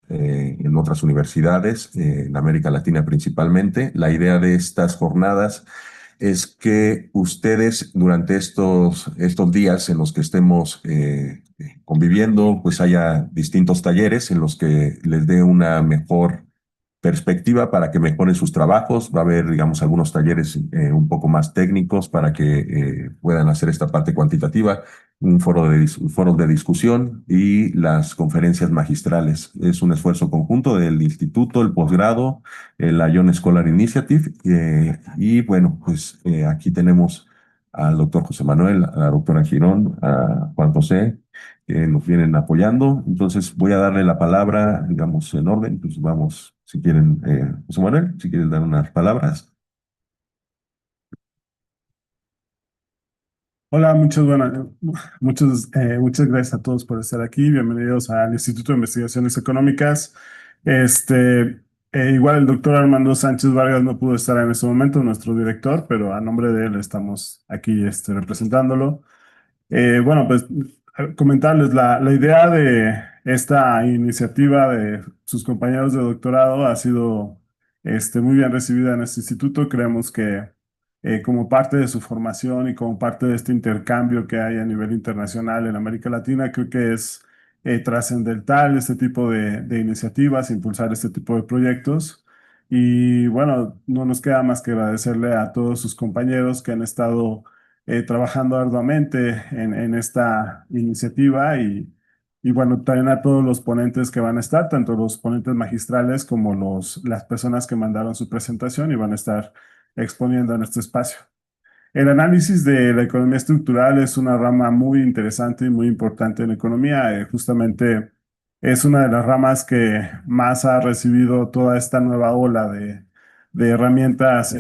en otras universidades, en América Latina principalmente. La idea de estas jornadas es que ustedes durante estos días en los que estemos conviviendo, pues haya distintos talleres en los que les dé una mejor perspectiva para que mejoren sus trabajos. Va a haber, digamos, algunos talleres un poco más técnicos para que puedan hacer esta parte cuantitativa, un foro de discusión y las conferencias magistrales. Es un esfuerzo conjunto del instituto, el posgrado, la Young Scholar Initiative. Y bueno, pues aquí tenemos al doctor José Manuel, a la doctora Girón, a Juan José, que nos vienen apoyando. Entonces voy a darle la palabra, digamos, en orden. Pues vamos, si quieren, José Manuel, si quieres dar unas palabras. Hola, muchas gracias a todos por estar aquí. Bienvenidos al Instituto de Investigaciones Económicas. Igual el doctor Armando Sánchez Vargas no pudo estar en este momento, nuestro director, pero a nombre de él estamos aquí representándolo. Bueno, pues comentarles la idea de esta iniciativa de sus compañeros de doctorado ha sido muy bien recibida en este instituto. Creemos que como parte de su formación y como parte de este intercambio que hay a nivel internacional en América Latina, creo que es trascendental este tipo de iniciativas, impulsar este tipo de proyectos. Y bueno, no nos queda más que agradecerle a todos sus compañeros que han estado trabajando arduamente en esta iniciativa y bueno, también a todos los ponentes que van a estar, tanto los ponentes magistrales como las personas que mandaron su presentación y van a estar exponiendo en este espacio. El análisis de la economía estructural es una rama muy interesante y muy importante en economía. Justamente es una de las ramas que más ha recibido toda esta nueva ola de herramientas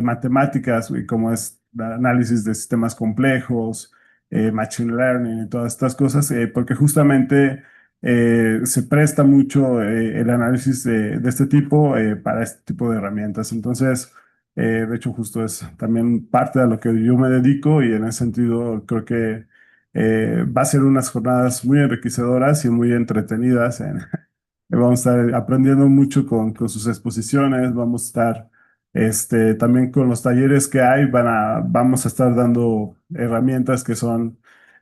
matemáticas, y como es el análisis de sistemas complejos, machine learning y todas estas cosas, porque justamente se presta mucho el análisis de este tipo para este tipo de herramientas. Entonces, de hecho, justo es también parte de lo que yo me dedico y en ese sentido creo que va a ser unas jornadas muy enriquecedoras y muy entretenidas. Vamos a estar aprendiendo mucho con sus exposiciones, vamos a estar también con los talleres que hay, vamos a estar dando herramientas que son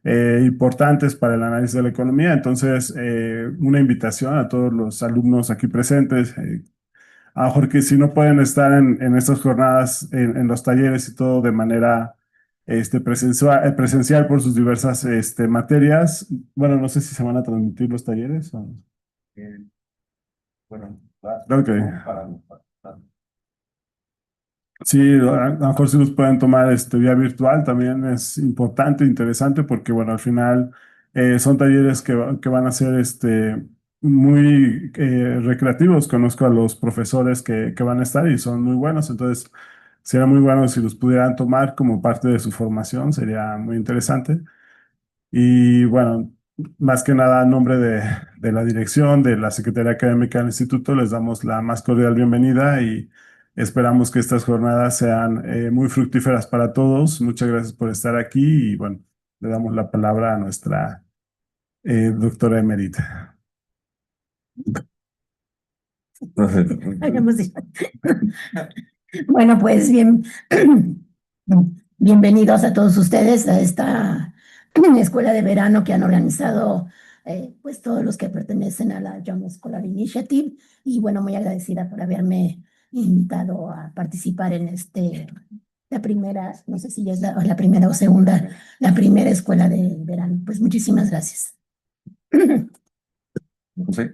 importantes para el análisis de la economía. Entonces, una invitación a todos los alumnos aquí presentes. A lo mejor que si no pueden estar en estas jornadas, en los talleres y todo de manera presencial por sus diversas materias. Bueno, no sé si se van a transmitir los talleres. Eh, bueno, Ok. para- Sí, a lo mejor si los pueden tomar vía virtual también es importante, interesante, porque bueno, al final son talleres que van a ser muy recreativos. Conozco a los profesores que van a estar y son muy buenos, entonces sería muy bueno si los pudieran tomar como parte de su formación, sería muy interesante. Y bueno, más que nada, a nombre de la dirección, de la Secretaría Académica del Instituto, les damos la más cordial bienvenida y esperamos que estas jornadas sean muy fructíferas para todos. Muchas gracias por estar aquí y bueno, le damos la palabra a nuestra doctora emerita. Hagamos eso. Bueno, pues bienvenidos a todos ustedes a esta escuela de verano que han organizado pues todos los que pertenecen a la Young Scholar Initiative y bueno, muy agradecida por haberme invitado a participar en la primera, no sé si ya es la primera o segunda, la primera escuela de verano. Pues muchísimas gracias. José.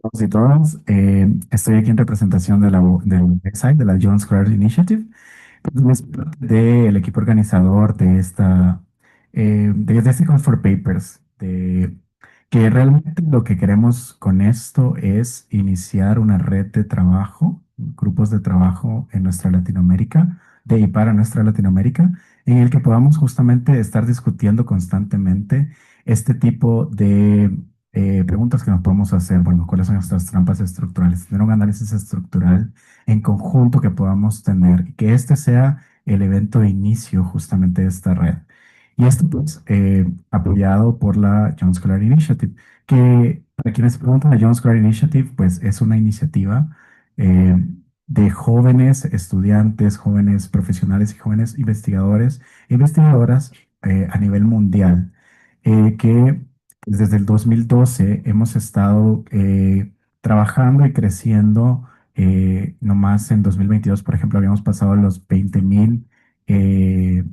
Todos y todas, estoy aquí en representación del ESI, de la Jones Square Initiative, es parte del equipo organizador de de este Call for Papers, que realmente lo que queremos con esto es iniciar una red de trabajo, grupos de trabajo en nuestra Latinoamérica, de y para nuestra Latinoamérica, en el que podamos justamente estar discutiendo constantemente este tipo de preguntas que nos podemos hacer. Bueno, ¿cuáles son nuestras trampas estructurales? Tener un análisis estructural en conjunto que podamos tener, y que este sea el evento de inicio justamente de esta red. Y esto pues apoyado por la John Scholar Initiative, que para quienes se preguntan, la John Scholar Initiative pues es una iniciativa eh, de jóvenes estudiantes, jóvenes profesionales y jóvenes investigadores e investigadoras a nivel mundial, que pues, desde el 2012 hemos estado trabajando y creciendo. Nomás en 2022, por ejemplo, habíamos pasado los 20,000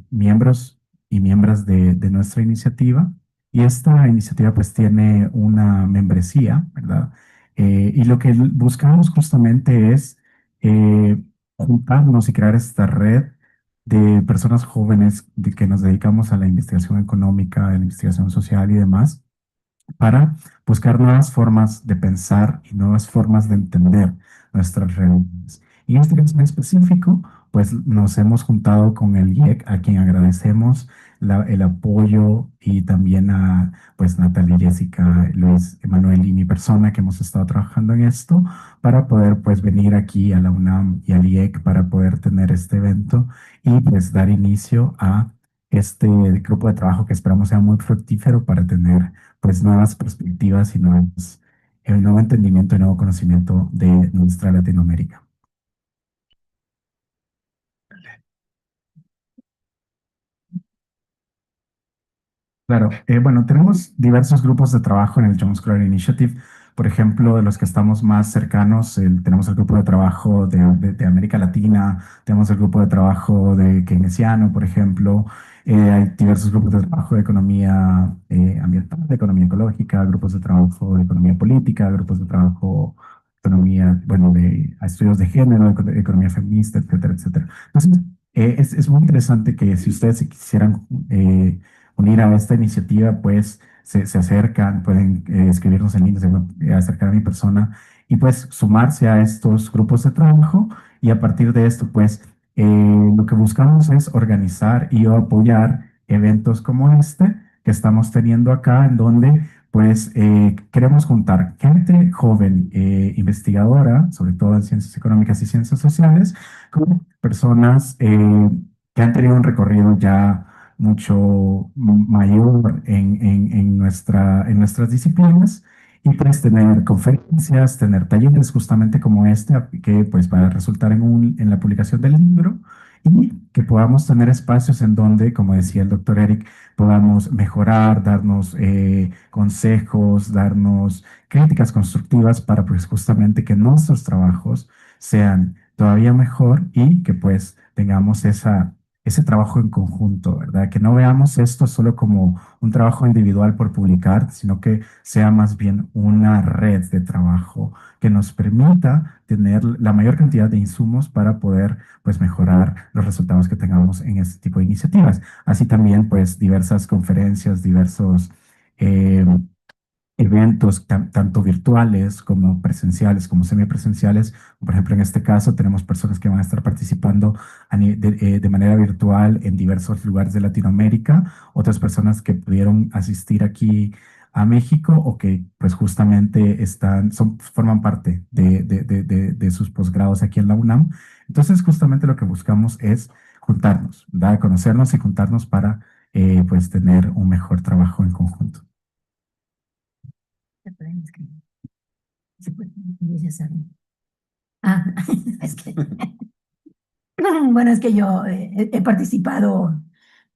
miembros y miembros de nuestra iniciativa. Y esta iniciativa pues tiene una membresía, ¿verdad? Y lo que buscamos justamente es juntarnos y crear esta red de personas jóvenes que nos dedicamos a la investigación económica, a la investigación social y demás para buscar nuevas formas de pensar y nuevas formas de entender nuestras realidades. Y en este caso en específico, pues nos hemos juntado con el IEC, a quien agradecemos el apoyo y también a pues Natalia, Jessica, Luis, Emanuel y mi persona que hemos estado trabajando en esto para poder pues venir aquí a la UNAM y al IEC para poder tener este evento y pues dar inicio a este grupo de trabajo que esperamos sea muy fructífero para tener pues nuevas perspectivas y el nuevo entendimiento y nuevo conocimiento de nuestra Latinoamérica. Claro, bueno, tenemos diversos grupos de trabajo en el John Scholar Initiative. Por ejemplo, de los que estamos más cercanos, tenemos el grupo de trabajo de América Latina, tenemos el grupo de trabajo de keynesiano, por ejemplo. Hay diversos grupos de trabajo de economía ambiental, de economía ecológica, grupos de trabajo de economía política, grupos de trabajo de economía, bueno, de estudios de género, de economía feminista, etcétera, etcétera. Entonces, es muy interesante que si ustedes se quisieran unir a esta iniciativa, pues se acercan, pueden escribirnos en línea, acercar a mi persona y pues sumarse a estos grupos de trabajo y a partir de esto, pues lo que buscamos es organizar y apoyar eventos como este que estamos teniendo acá, en donde pues queremos juntar gente joven, investigadora, sobre todo en ciencias económicas y ciencias sociales, con personas que han tenido un recorrido ya mucho mayor en nuestras disciplinas y pues tener conferencias, tener talleres justamente como este, que pues va a resultar en la publicación del libro y que podamos tener espacios en donde, como decía el doctor Eric, podamos mejorar, darnos consejos, darnos críticas constructivas para pues justamente que nuestros trabajos sean todavía mejor y que pues tengamos ese trabajo en conjunto, ¿verdad? Que no veamos esto solo como un trabajo individual por publicar, sino que sea más bien una red de trabajo que nos permita tener la mayor cantidad de insumos para poder, pues, mejorar los resultados que tengamos en este tipo de iniciativas. Así también, pues, diversas conferencias, diversos eh, eventos tanto virtuales como presenciales, como semipresenciales. Por ejemplo, en este caso tenemos personas que van a estar participando de manera virtual en diversos lugares de Latinoamérica, otras personas que pudieron asistir aquí a México o que pues justamente forman parte de sus posgrados aquí en la UNAM. Entonces, justamente lo que buscamos es juntarnos, ¿verdad? Conocernos y juntarnos para pues tener un mejor trabajo en conjunto. Se pueden escribir. Se pueden escribir, ya saben. Ah, es que, bueno, es que yo he participado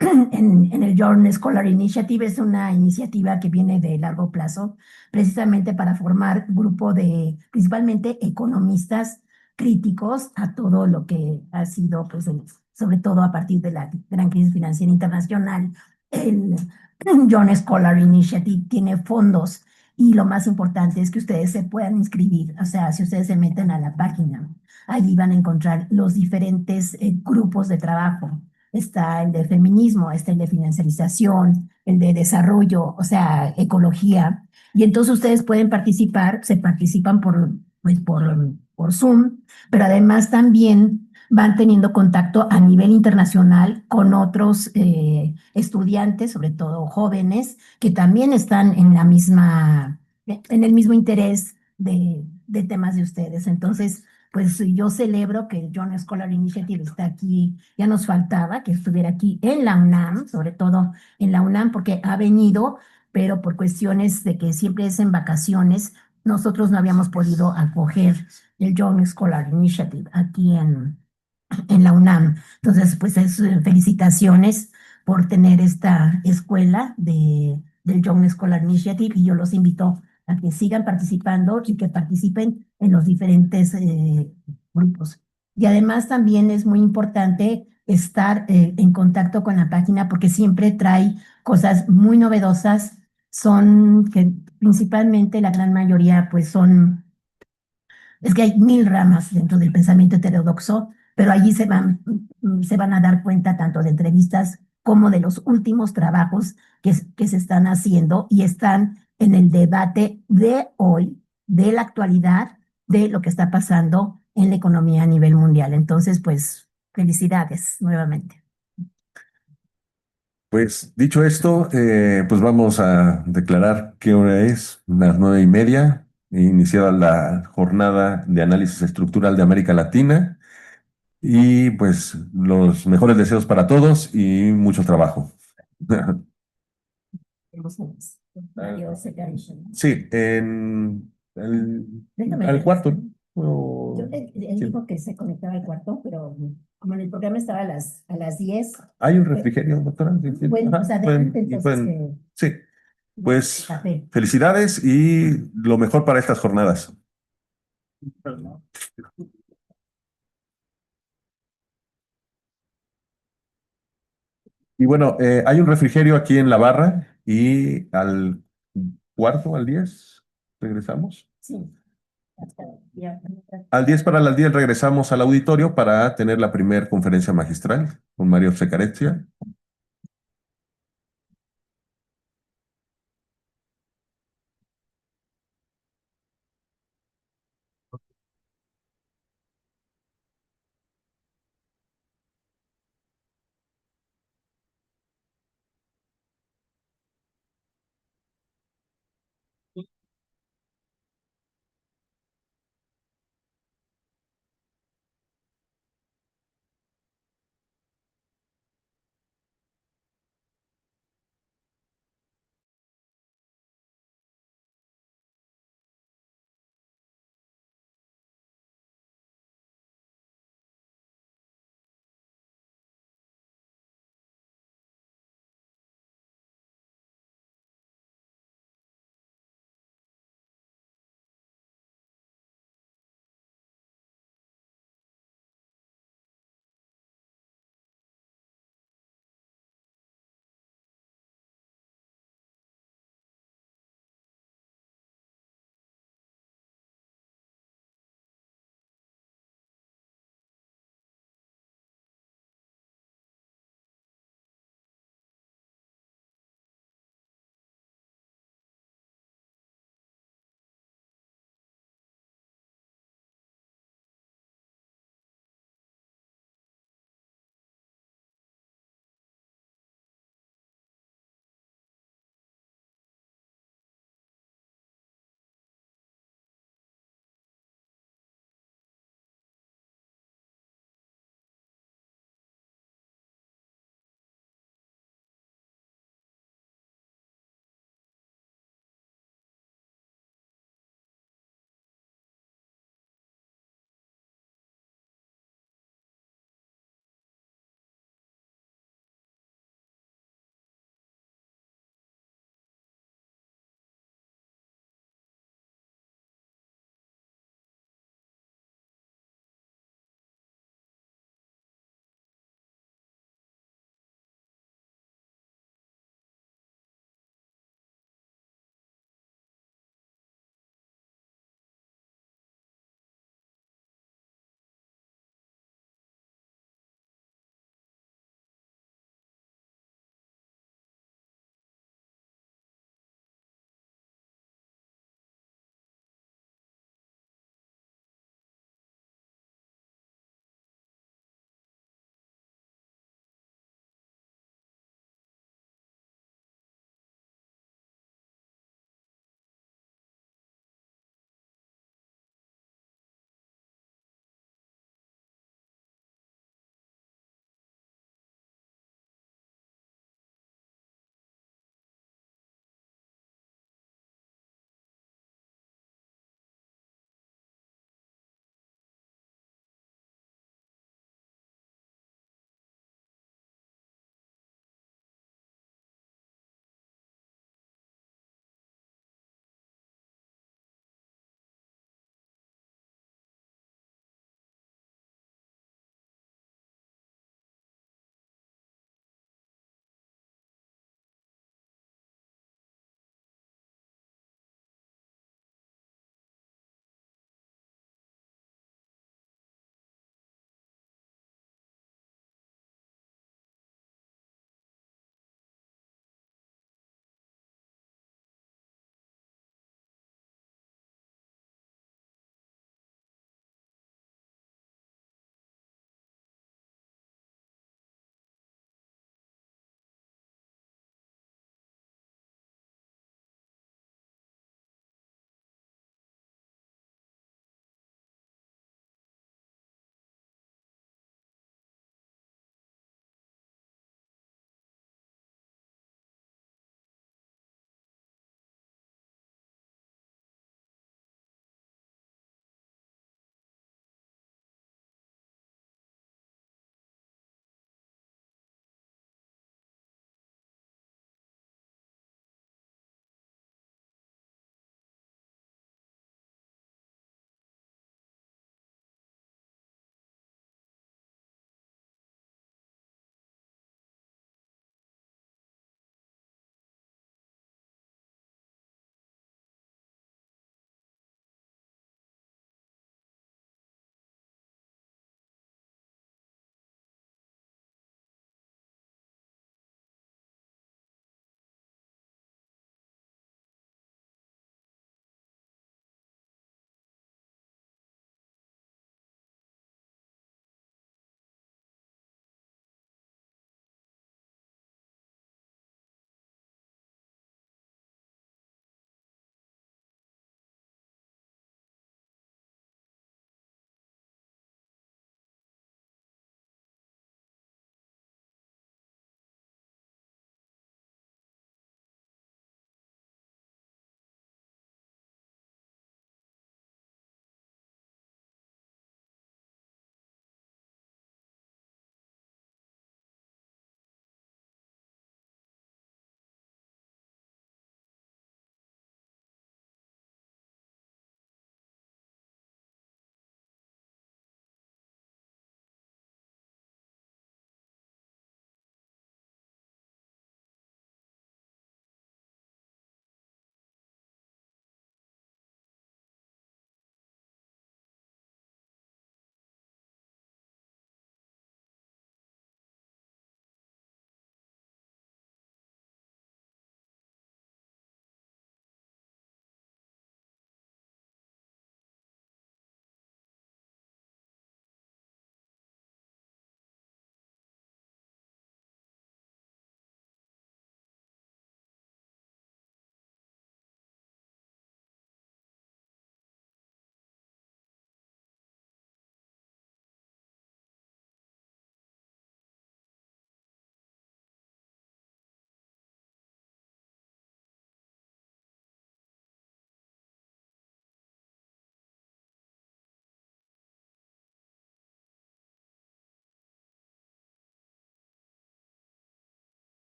en el Journal Scholar Initiative. Es una iniciativa que viene de largo plazo, precisamente para formar grupo de principalmente economistas críticos a todo lo que ha sido, pues, sobre todo a partir de la gran crisis financiera internacional. El John Scholar Initiative tiene fondos y lo más importante es que ustedes se puedan inscribir. O sea, si ustedes se meten a la página, allí van a encontrar los diferentes grupos de trabajo. Está el de feminismo, está el de financiarización, el de desarrollo, o sea, ecología. Y entonces ustedes pueden participar, se participan pues por Zoom, pero además también van teniendo contacto a nivel internacional con otros estudiantes, sobre todo jóvenes, que también están en el mismo interés de temas de ustedes. Entonces, pues yo celebro que el Young Scholar Initiative está aquí, ya nos faltaba que estuviera aquí en la UNAM, sobre todo en la UNAM, porque ha venido, pero por cuestiones de que siempre es en vacaciones, nosotros no habíamos podido acoger el Young Scholar Initiative aquí en la UNAM. Entonces, pues felicitaciones por tener esta escuela del Young Scholar Initiative y yo los invito a que sigan participando y que participen en los diferentes grupos. Y además también es muy importante estar en contacto con la página porque siempre trae cosas muy novedosas, son que principalmente la gran mayoría pues son es que hay mil ramas dentro del pensamiento heterodoxo, pero allí se van a dar cuenta tanto de entrevistas como de los últimos trabajos que se están haciendo y están en el debate de hoy, de la actualidad, de lo que está pasando en la economía a nivel mundial. Entonces, pues, felicidades nuevamente. Pues dicho esto, pues vamos a declarar qué hora es, las 9:30, iniciada la jornada de análisis estructural de América Latina y pues los mejores deseos para todos y mucho trabajo. Sí, al cuarto, ¿no? Yo él Sí. dijo que se conectaba al cuarto, pero como en el programa estaba a las 10. ¿Hay un refrigerio, doctora? Sí, sí. Bueno, Ajá, pues adelante entonces sí, pues café. felicidades y lo mejor para estas jornadas. Y bueno, hay un refrigerio aquí en la barra y al cuarto, al 10, regresamos. Sí. Ya. Al 10 para las 10 regresamos al auditorio para tener la primer conferencia magistral con Mario Secareccia.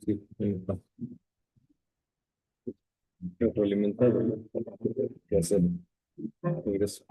Sí, retroalimentado, ¿no? ¿Qué hacer? Regreso.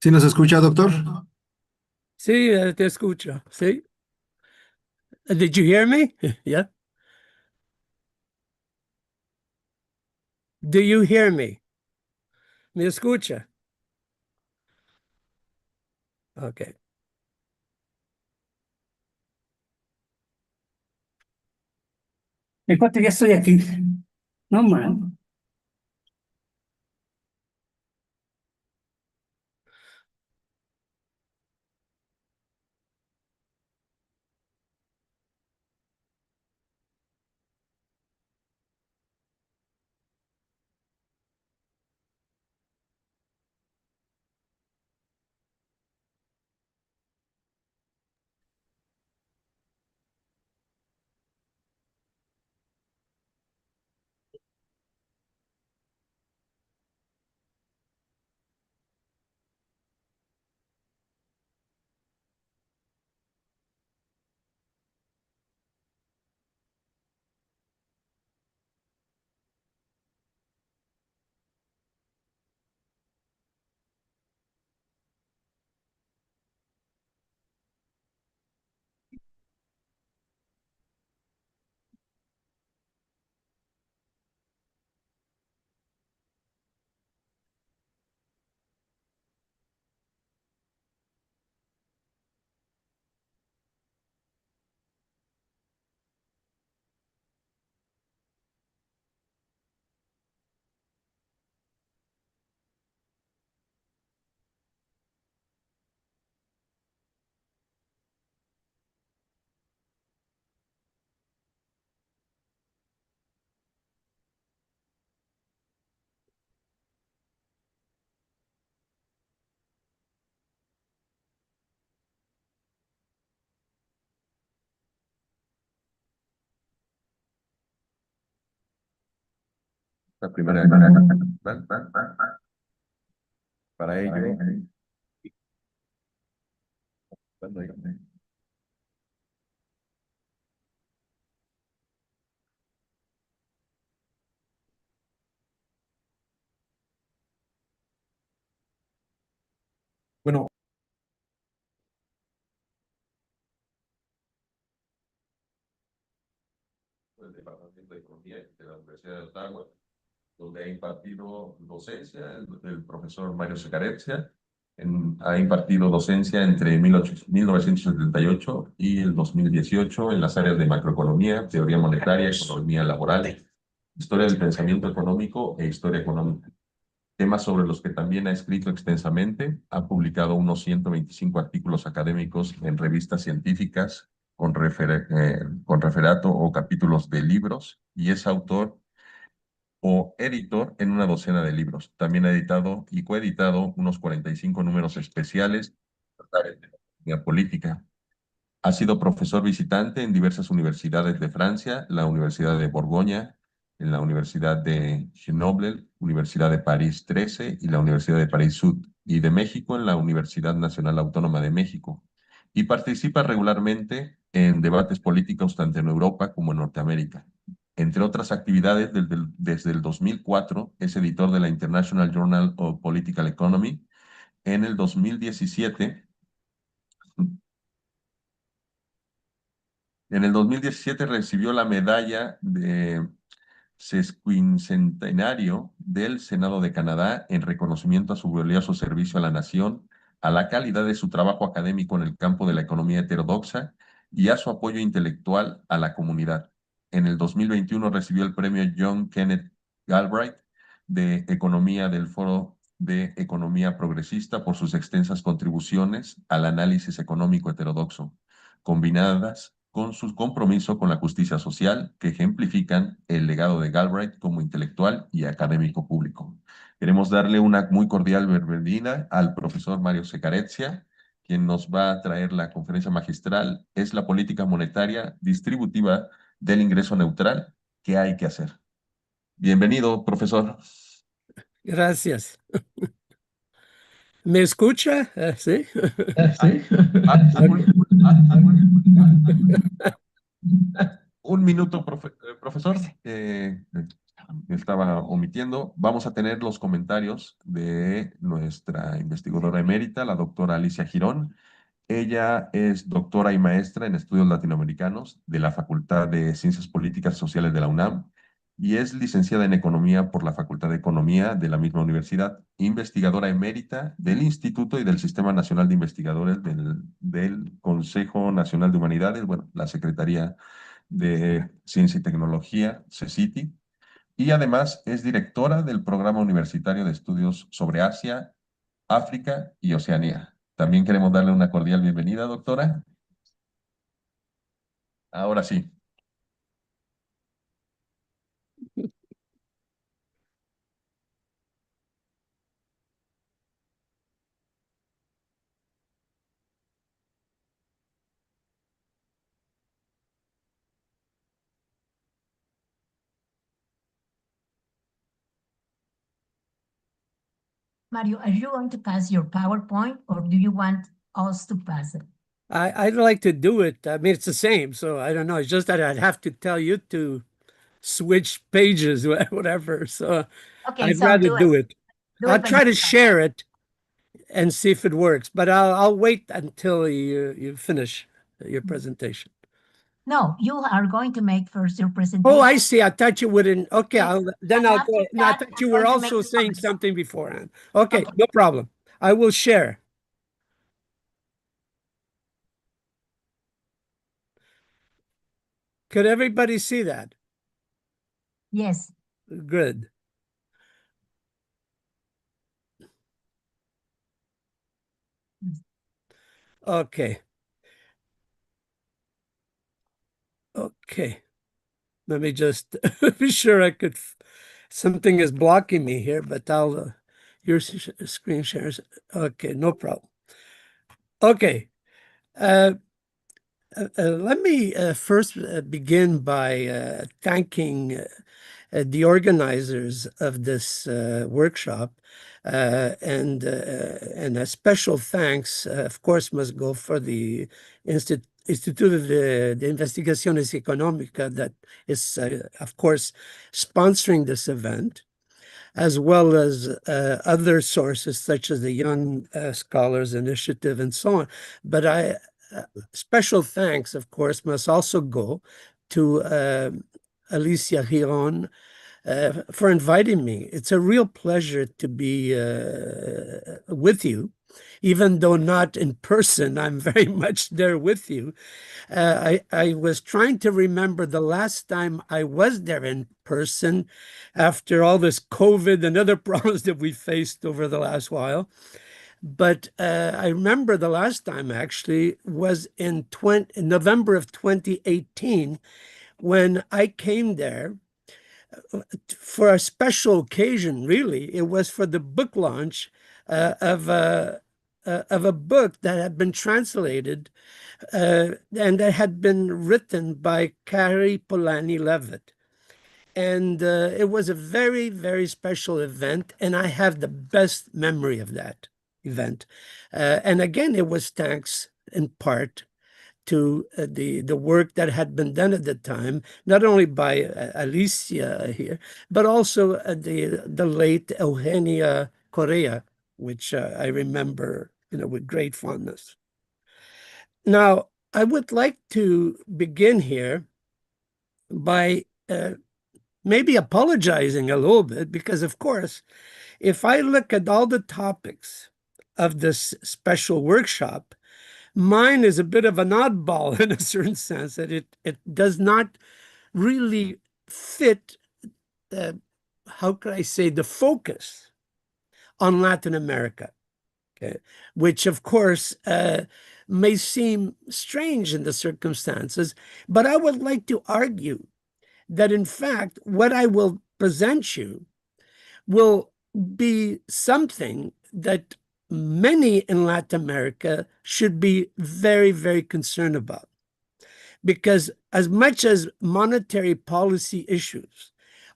¿Sí nos escucha, doctor? Sí, te escucho. Sí. Did you hear me? Yeah. Do you hear me? ¿Me escucha? Okay. ¿En cuánto ya estoy aquí? No, man. La primera, para ello, bueno, el Departamento de Economía de la Universidad de Ottawa, donde ha impartido docencia el profesor Mario Secarecia. Ha impartido docencia entre 1978 y el 2018 en las áreas de macroeconomía, teoría monetaria, economía laboral, historia del pensamiento económico e historia económica. Temas sobre los que también ha escrito extensamente. Ha publicado unos 125 artículos académicos en revistas científicas con referato o capítulos de libros, y es autor o editor en una docena de libros. También ha editado y coeditado unos 45 números especiales de economía política. Ha sido profesor visitante en diversas universidades de Francia, la Universidad de Borgoña, en la Universidad de Grenoble, Universidad de París 13 y la Universidad de París Sud, y de México en la Universidad Nacional Autónoma de México. Y participa regularmente en debates políticos tanto en Europa como en Norteamérica. Entre otras actividades, desde el 2004 es editor de la International Journal of Political Economy. En el 2017 recibió la medalla de sesquicentenario del Senado de Canadá en reconocimiento a su valioso servicio a la nación, a la calidad de su trabajo académico en el campo de la economía heterodoxa y a su apoyo intelectual a la comunidad. En el 2021 recibió el premio John Kenneth Galbraith de Economía del Foro de Economía Progresista por sus extensas contribuciones al análisis económico heterodoxo, combinadas con su compromiso con la justicia social, que ejemplifican el legado de Galbraith como intelectual y académico público. Queremos darle una muy cordial bienvenida al profesor Mario Secarecia, quien nos va a traer la conferencia magistral: ¿Es la política monetaria distributiva del ingreso neutral? ¿Qué hay que hacer? Bienvenido, profesor. Gracias. ¿Me escucha? Sí. Sí. Un minuto, profesor. me estaba omitiendo. Vamos a tener los comentarios de nuestra investigadora emérita, la doctora Alicia Girón. Ella es doctora y maestra en estudios latinoamericanos de la Facultad de Ciencias Políticas y Sociales de la UNAM y es licenciada en Economía por la Facultad de Economía de la misma universidad, investigadora emérita del Instituto y del Sistema Nacional de Investigadores del Consejo Nacional de Humanidades, bueno, la Secretaría de Ciencia y Tecnología, CECITI, y además es directora del Programa Universitario de Estudios sobre Asia, África y Oceanía. También queremos darle una cordial bienvenida, doctora. Ahora sí. Mario, are you going to pass your PowerPoint or do you want us to pass it? I'd like to do it. I mean, it's the same, so I don't know. It's just that I'd have to tell you to switch pages, whatever. So Okay, I'd so rather do it. it. Do I'll it when try you to start. share it and see if it works, but I'll wait until you finish your presentation. No, you are going to make first your Oh, presentation. I see. I thought you wouldn't. Okay, Yes. then And I'll after go. No, I that, thought I'm you were going to make also the saying comments. something beforehand. Okay, Okay. no problem. I will share. Could everybody see that? Yes. Good. Okay. Okay. Let me just be sure I could. Something is blocking me here, but I'll. Your screen shares. Okay, no problem. Okay. Let me first begin by thanking the organizers of this workshop, and a special thanks, of course, must go for the Instituto de Investigaciones Económicas that is, of course, sponsoring this event, as well as other sources such as the Young Scholars Initiative and so on. But special thanks, of course, must also go to Alicia Giron for inviting me. It's a real pleasure to be with you, even though not in person. I'm very much there with you. I was trying to remember the last time I was there in person after all this COVID and other problems that we faced over the last while. But I remember the last time actually was in November of 2018 when I came there for a special occasion, really. It was for the book launch of a book that had been translated and that had been written by Kari Polanyi-Levitt. And it was a very, very special event, and I have the best memory of that event. And again, it was thanks in part to the work that had been done at the time, not only by Alicia here, but also the late Eugenia Correa, which I remember, with great fondness. Now, I would like to begin here by maybe apologizing a little bit, because, of course, if I look at all the topics of this special workshop, mine is a bit of an oddball in a certain sense, that it does not really fit, how could I say, the focus on Latin America, okay? Which, of course, may seem strange in the circumstances, but I would like to argue that, in fact, what I will present you will be something that many in Latin America should be very, very concerned about. Because as much as monetary policy issues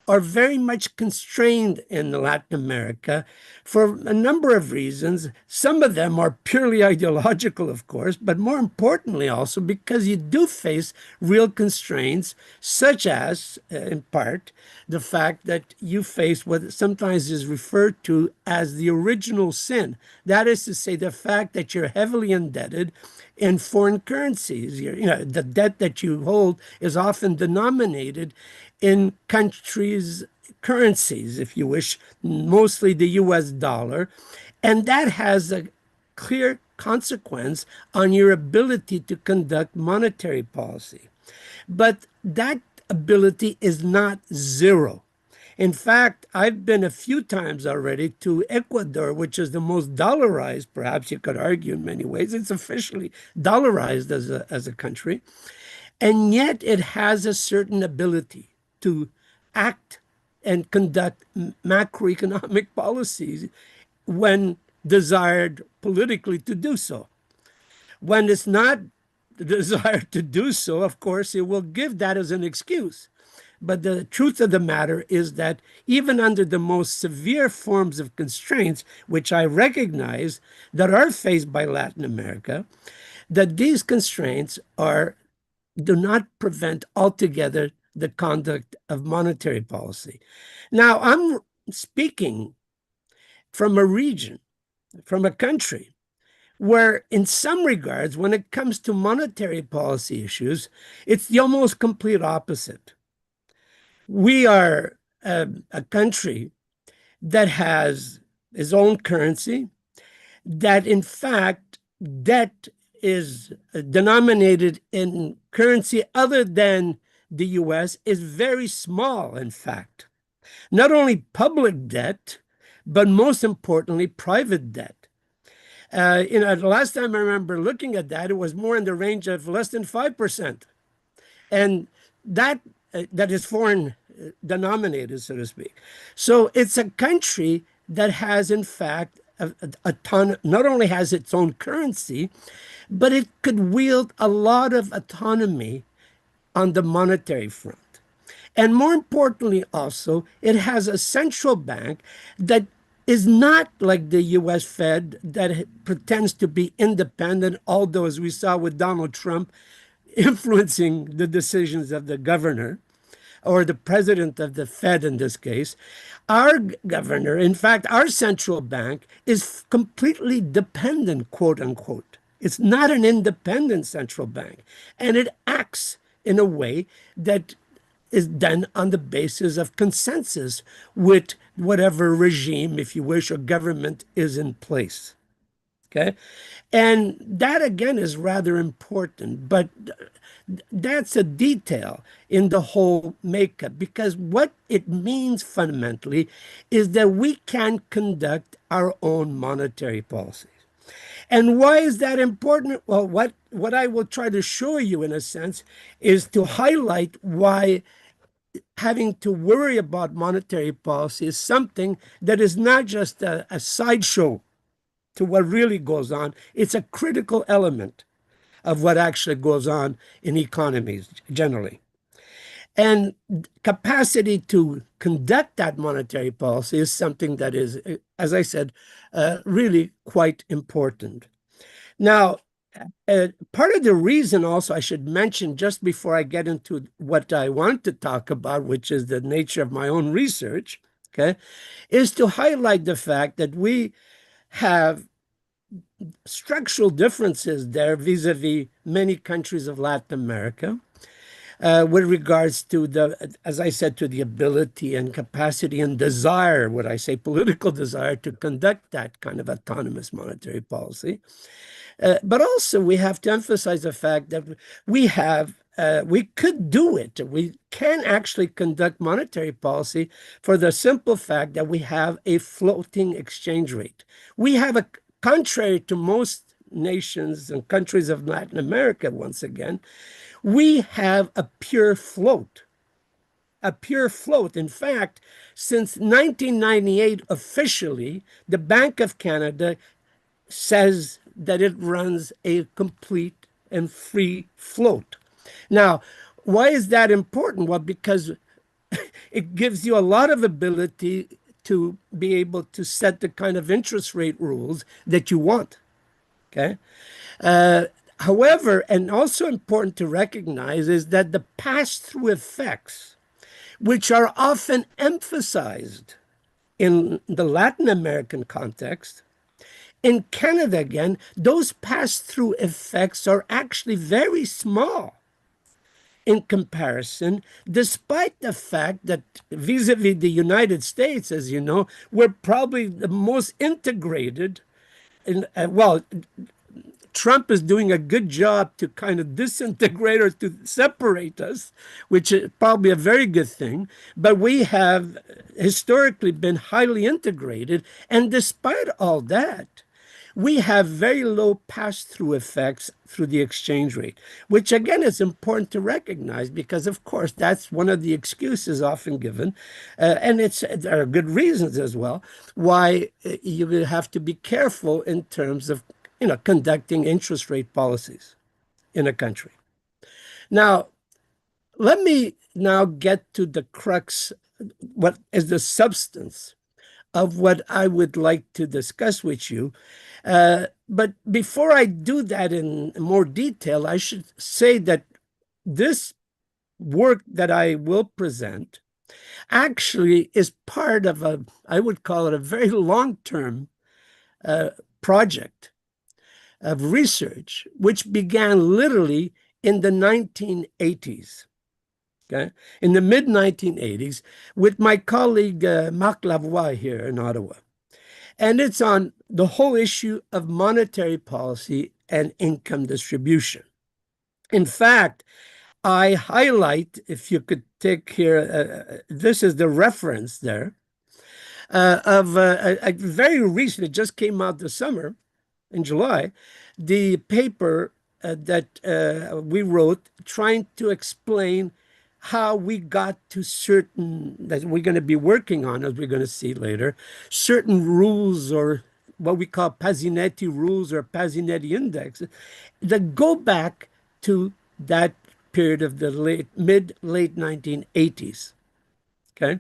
are very much constrained in Latin America for a number of reasons. Some of them are purely ideological, of course, but more importantly also because you do face real constraints, such as, in part, the fact that you face what sometimes is referred to as the original sin. That is to say, the fact that you're heavily indebted in foreign currencies. The debt that you hold is often denominated in countries' currencies, if you wish, mostly the US dollar. And that has a clear consequence on your ability to conduct monetary policy. But that ability is not zero. In fact, I've been a few times already to Ecuador, which is the most dollarized, perhaps you could argue in many ways. It's officially dollarized as a country. And yet it has a certain ability to act and conduct macroeconomic policies when desired politically to do so. When it's not desired to do so, of course, it will give that as an excuse. But the truth of the matter is that even under the most severe forms of constraints, which I recognize that are faced by Latin America, that these constraints do not prevent altogether the conduct of monetary policy. Now, I'm speaking from a region, from a country, where in some regards, when it comes to monetary policy issues, it's the almost complete opposite. We are a country that has its own currency, that in fact debt is denominated in currency other than the US is very small, in fact. Not only public debt, but most importantly, private debt. The last time I remember looking at that, it was more in the range of less than 5%. And that is foreign denominated, so to speak. So it's a country that has, in fact, not only has its own currency, but it could wield a lot of autonomy on the monetary front. And more importantly, also, it has a central bank that is not like the US Fed that pretends to be independent, although, as we saw with Donald Trump, influencing the decisions of the governor or the president of the Fed in this case. Our governor, in fact, our central bank is completely dependent, quote unquote. It's not an independent central bank. And it acts in a way that is done on the basis of consensus with whatever regime, if you wish, or government is in place. Okay? And that, again, is rather important. But that's a detail in the whole makeup, because what it means fundamentally is that we can conduct our own monetary policies. And why is that important? Well, what I will try to show you, in a sense, is to highlight why having to worry about monetary policy is something that is not just a sideshow to what really goes on. It's a critical element of what actually goes on in economies generally. And capacity to conduct that monetary policy is something that is, as I said, really quite important. Now, part of the reason also I should mention just before I get into what I want to talk about, which is the nature of my own research, okay, is to highlight the fact that we have structural differences there vis-a-vis many countries of Latin America with regards to as I said, to the ability and capacity and desire, what I say, political desire to conduct that kind of autonomous monetary policy. But also we have to emphasize the fact that we could do it. We can actually conduct monetary policy for the simple fact that we have a floating exchange rate. We have contrary to most nations and countries of Latin America, once again, we have a pure float. A pure float. In fact, since 1998, officially, the Bank of Canada says that it runs a complete and free float. Now, why is that important? Well, because it gives you a lot of ability to be able to set the kind of interest rate rules that you want. Okay. However, and also important to recognize is that the pass-through effects, which are often emphasized in the Latin American context, in Canada again, those pass-through effects are actually very small in comparison, despite the fact that vis-a-vis the United States, as you know, we're probably the most integrated in, well, Trump is doing a good job to kind of disintegrate or to separate us, which is probably a very good thing. But we have historically been highly integrated. And despite all that, we have very low pass-through effects through the exchange rate, which again is important to recognize because, of course, that's one of the excuses often given. And there are good reasons as well why you will have to be careful in terms of conducting interest rate policies in a country. Now, let me now get to the crux, what is the substance of what I would like to discuss with you. But before I do that in more detail, I should say that this work that I will present actually is part of I would call it a very long-term project of research, which began literally in the 1980s, okay? In the mid-1980s, with my colleague Marc Lavoie here in Ottawa. And it's on the whole issue of monetary policy and income distribution. In fact, I highlight, if you could take here, this is the reference there, of a very recent, it just came out this summer, in July, the paper that we wrote trying to explain how we got to certain, that we're going to be working on, as we're going to see later, certain rules or what we call Pasinetti rules or Pasinetti index that go back to that period of the mid-late 1980s. Okay.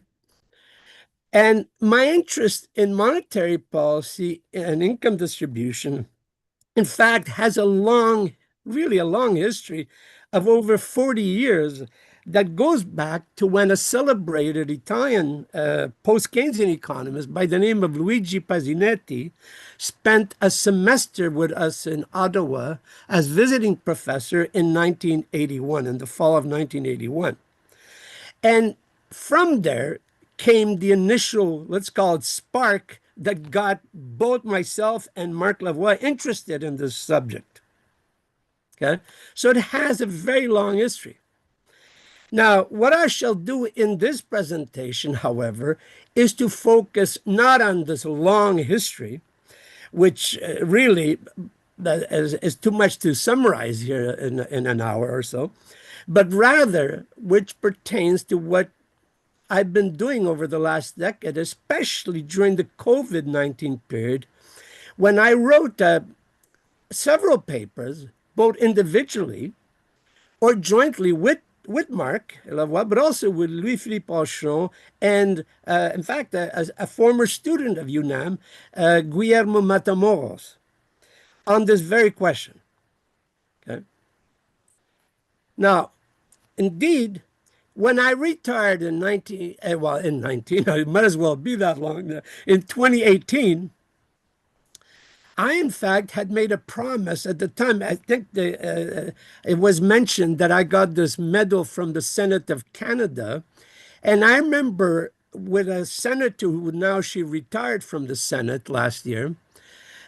And my interest in monetary policy and income distribution, in fact, has really a long history of over 40 years that goes back to when a celebrated Italian post-Keynesian economist by the name of Luigi Pasinetti spent a semester with us in Ottawa as visiting professor in 1981, in the fall of 1981. And from there came the initial, let's call it spark, that got both myself and Marc Lavoie interested in this subject. Okay, so it has a very long history. Now, what I shall do in this presentation, however, is to focus not on this long history, which really is too much to summarize here in an hour or so, but rather which pertains to what I've been doing over the last decade, especially during the COVID-19 period, when I wrote several papers, both individually or jointly with Marc Lavoie, but also with Louis-Philippe Auchon, and in fact, a former student of UNAM, Guillermo Matamoros, on this very question. Okay. Now, indeed, when I retired in it might as well be that long, in 2018, I, in fact, had made a promise at the time. I think it was mentioned that I got this medal from the Senate of Canada. And I remember with a senator who now she retired from the Senate last year.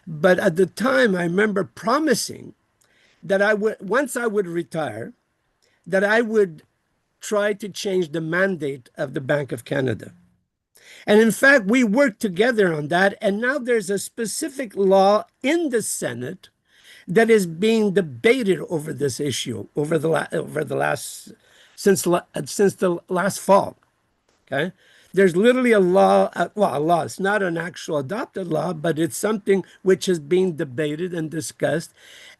But at the time, I remember promising that once I would retire, that I would try to change the mandate of the Bank of Canada. And in fact, we worked together on that. And now there's a specific law in the Senate that is being debated over this issue since the last fall. Okay. There's literally a law, it's not an actual adopted law, but it's something which is being debated and discussed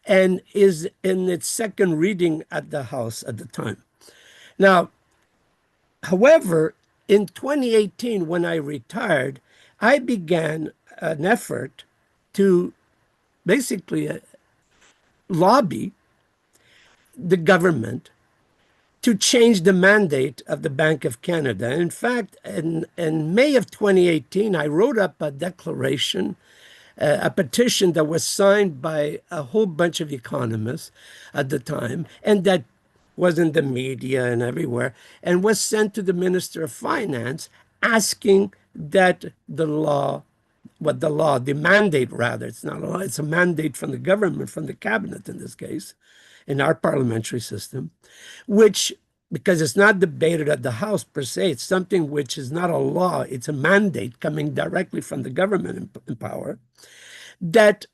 and is in its second reading at the House at the time. Now, however, in 2018, when I retired, I began an effort to basically lobby the government to change the mandate of the Bank of Canada. In fact, in May of 2018, I wrote up a declaration, a petition that was signed by a whole bunch of economists at the time, and that was in the media and everywhere, and was sent to the Minister of Finance asking that the mandate rather, it's not a law, it's a mandate from the government, from the cabinet in this case, in our parliamentary system, which, because it's not debated at the House per se, it's something which is not a law, it's a mandate coming directly from the government in power, that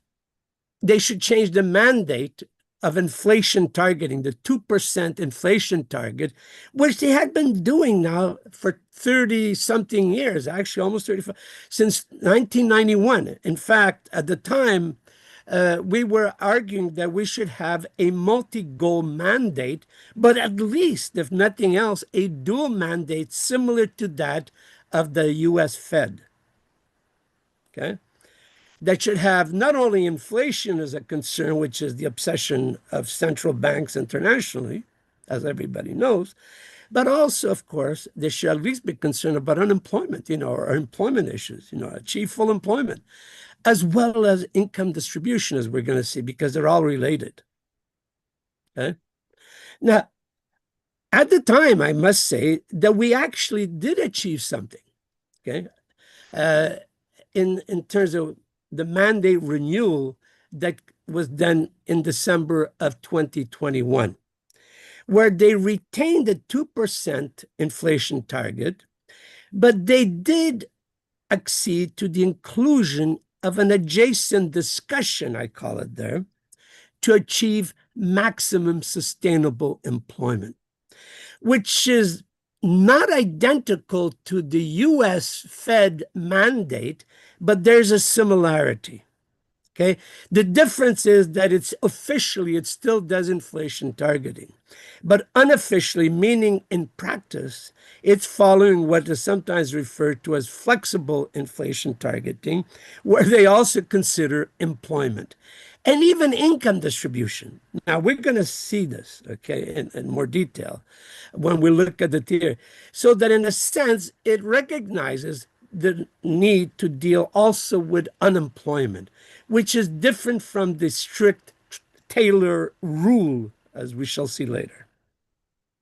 they should change the mandate of inflation targeting, the 2% inflation target, which they had been doing now for 30-something years, actually almost 35, since 1991. In fact, at the time, we were arguing that we should have a multi-goal mandate, but at least, if nothing else, a dual mandate similar to that of the US Fed. Okay? That should have not only inflation as a concern, which is the obsession of central banks internationally, as everybody knows, but also, of course, they should at least be concerned about unemployment, or employment issues, achieve full employment, as well as income distribution, as we're going to see, because they're all related. Okay? Now, at the time, I must say that we actually did achieve something, okay, in terms of the mandate renewal that was done in December of 2021, where they retained the 2% inflation target, but they did accede to the inclusion of an adjacent discussion, I call it there, to achieve maximum sustainable employment, which is not identical to the US Fed mandate, but there's a similarity. Okay, the difference is that it still does inflation targeting, but unofficially, meaning in practice, it's following what is sometimes referred to as flexible inflation targeting, where they also consider employment and even income distribution. Now, we're going to see this, okay, in more detail when we look at the theory. So that in a sense, it recognizes the need to deal also with unemployment, which is different from the strict Taylor rule, as we shall see later.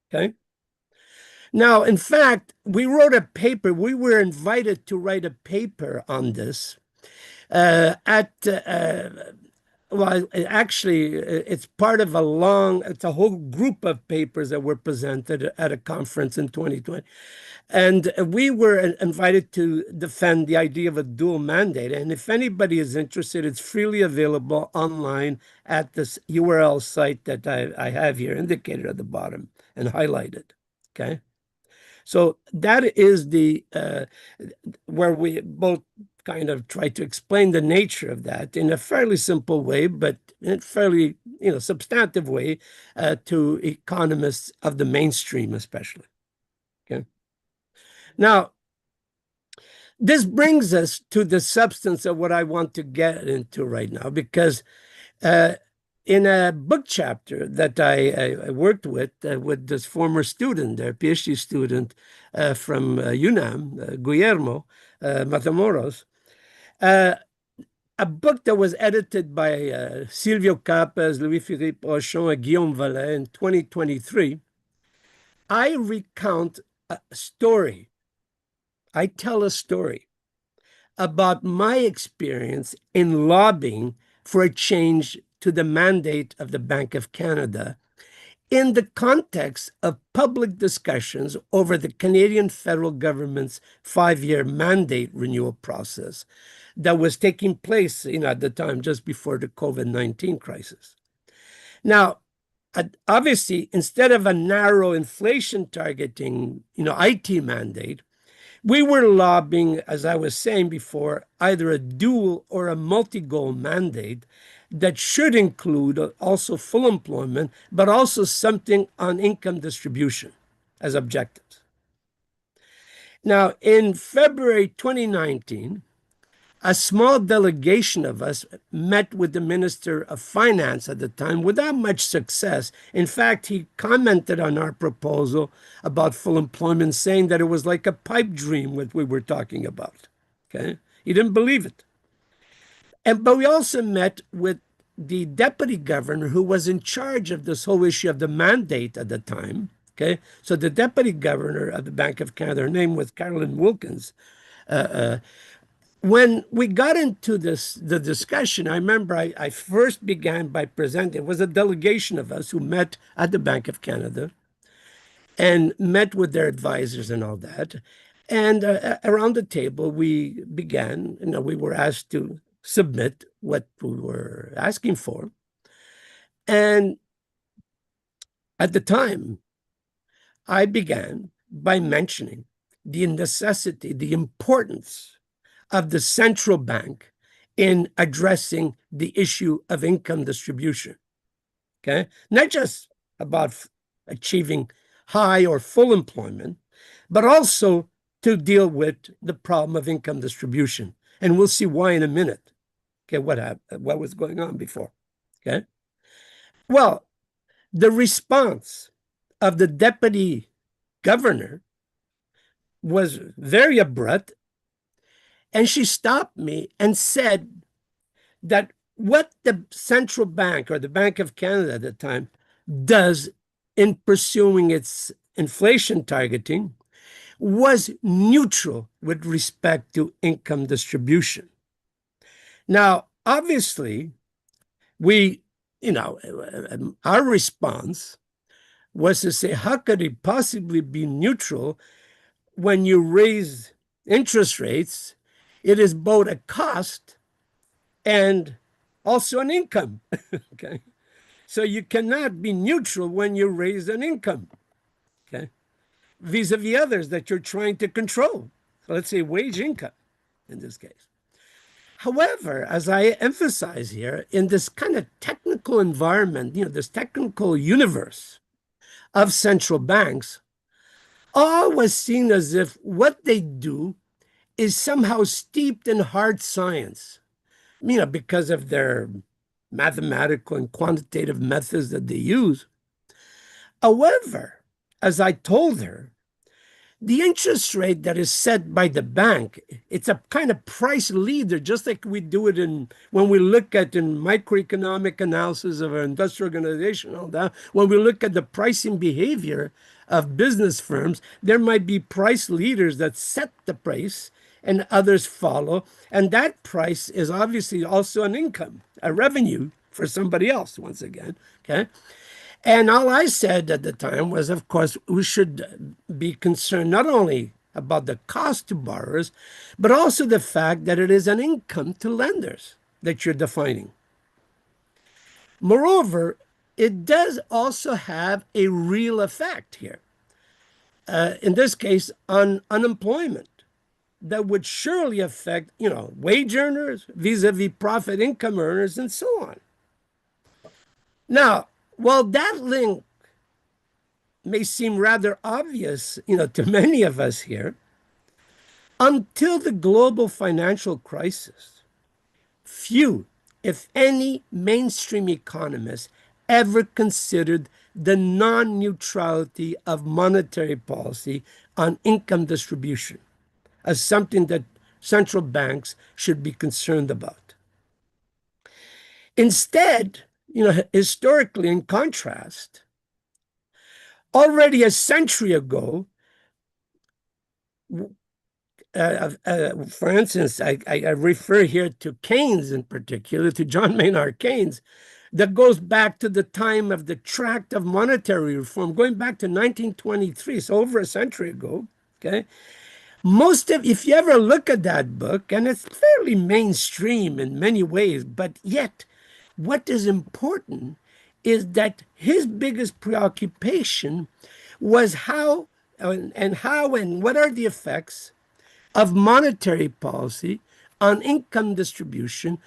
Okay? Now, in fact, we wrote a paper. We were invited to write a paper on this well, actually, it's part of it's a whole group of papers that were presented at a conference in 2020. And we were invited to defend the idea of a dual mandate. And if anybody is interested, it's freely available online at this URL site that I have here indicated at the bottom and highlighted. Okay. So that is where we both kind of try to explain the nature of that in a fairly simple way, but in a fairly substantive way to economists of the mainstream especially. Okay. Now, this brings us to the substance of what I want to get into right now, because in a book chapter that I worked with this former student, a PhD student from UNAM, Guillermo Matamoros, a book that was edited by Silvio Capes, Louis-Philippe Rochon, and Guillaume Vallet in 2023, I recount a story. I tell a story about my experience in lobbying for a change to the mandate of the Bank of Canada in the context of public discussions over the Canadian federal government's 5-year mandate renewal process that was taking place, at the time, just before the COVID-19 crisis. Now, obviously, instead of a narrow inflation targeting, IT mandate, we were lobbying, as I was saying before, either a dual or a multi-goal mandate that should include also full employment, but also something on income distribution as objectives. Now, in February 2019, a small delegation of us met with the Minister of Finance at the time without much success. In fact, he commented on our proposal about full employment, saying that it was like a pipe dream, what we were talking about. Okay? He didn't believe it. But we also met with the deputy governor who was in charge of this whole issue of the mandate at the time. Okay? So the deputy governor of the Bank of Canada, her name was Carolyn Wilkins, when we got into the discussion, I remember I first began by presenting. It was a delegation of us who met at the Bank of Canada and met with their advisors and all that. And around the table, we began, we were asked to submit what we were asking for. And at the time, I began by mentioning the necessity, the importance of the central bank in addressing the issue of income distribution. Okay? Not just about achieving high or full employment, but also to deal with the problem of income distribution. And we'll see why in a minute. Okay, what was going on before. Okay? Well, the response of the deputy governor was very abrupt, and she stopped me and said that what the central bank, or the Bank of Canada at the time, does in pursuing its inflation targeting was neutral with respect to income distribution. Now, obviously, our response was to say, how could it possibly be neutral when you raise interest rates? It is both a cost and also an income. Okay, so you cannot be neutral when you raise an income, okay, vis-a-vis others that you're trying to control. So let's say wage income in this case. However, as I emphasize here, in this kind of technical environment, this technical universe of central banks, all was seen as if what they do is somehow steeped in hard science, because of their mathematical and quantitative methods that they use. However, as I told her, the interest rate that is set by the bank, it's a kind of price leader, just like we do it when we look at in microeconomic analysis of an industrial organization, all that. When we look at the pricing behavior of business firms, there might be price leaders that set the price and others follow. And that price is obviously also an income, a revenue for somebody else, once again, okay? And all I said at the time was, of course, we should be concerned not only about the cost to borrowers, but also the fact that it is an income to lenders that you're defining. Moreover, it does also have a real effect here. In this case, on unemployment, that would surely affect, wage earners vis-a-vis profit income earners and so on. Now, while that link may seem rather obvious, to many of us here, until the global financial crisis, few, if any, mainstream economists ever considered the non-neutrality of monetary policy on income distribution as something that central banks should be concerned about. Instead, historically, in contrast, already a century ago, for instance, I refer here to Keynes in particular, to John Maynard Keynes, that goes back to the time of the Tract of Monetary Reform, going back to 1923, so over a century ago, okay? If you ever look at that book, and it's fairly mainstream in many ways, but yet what is important is that his biggest preoccupation was how and what are the effects of monetary policy on income distribution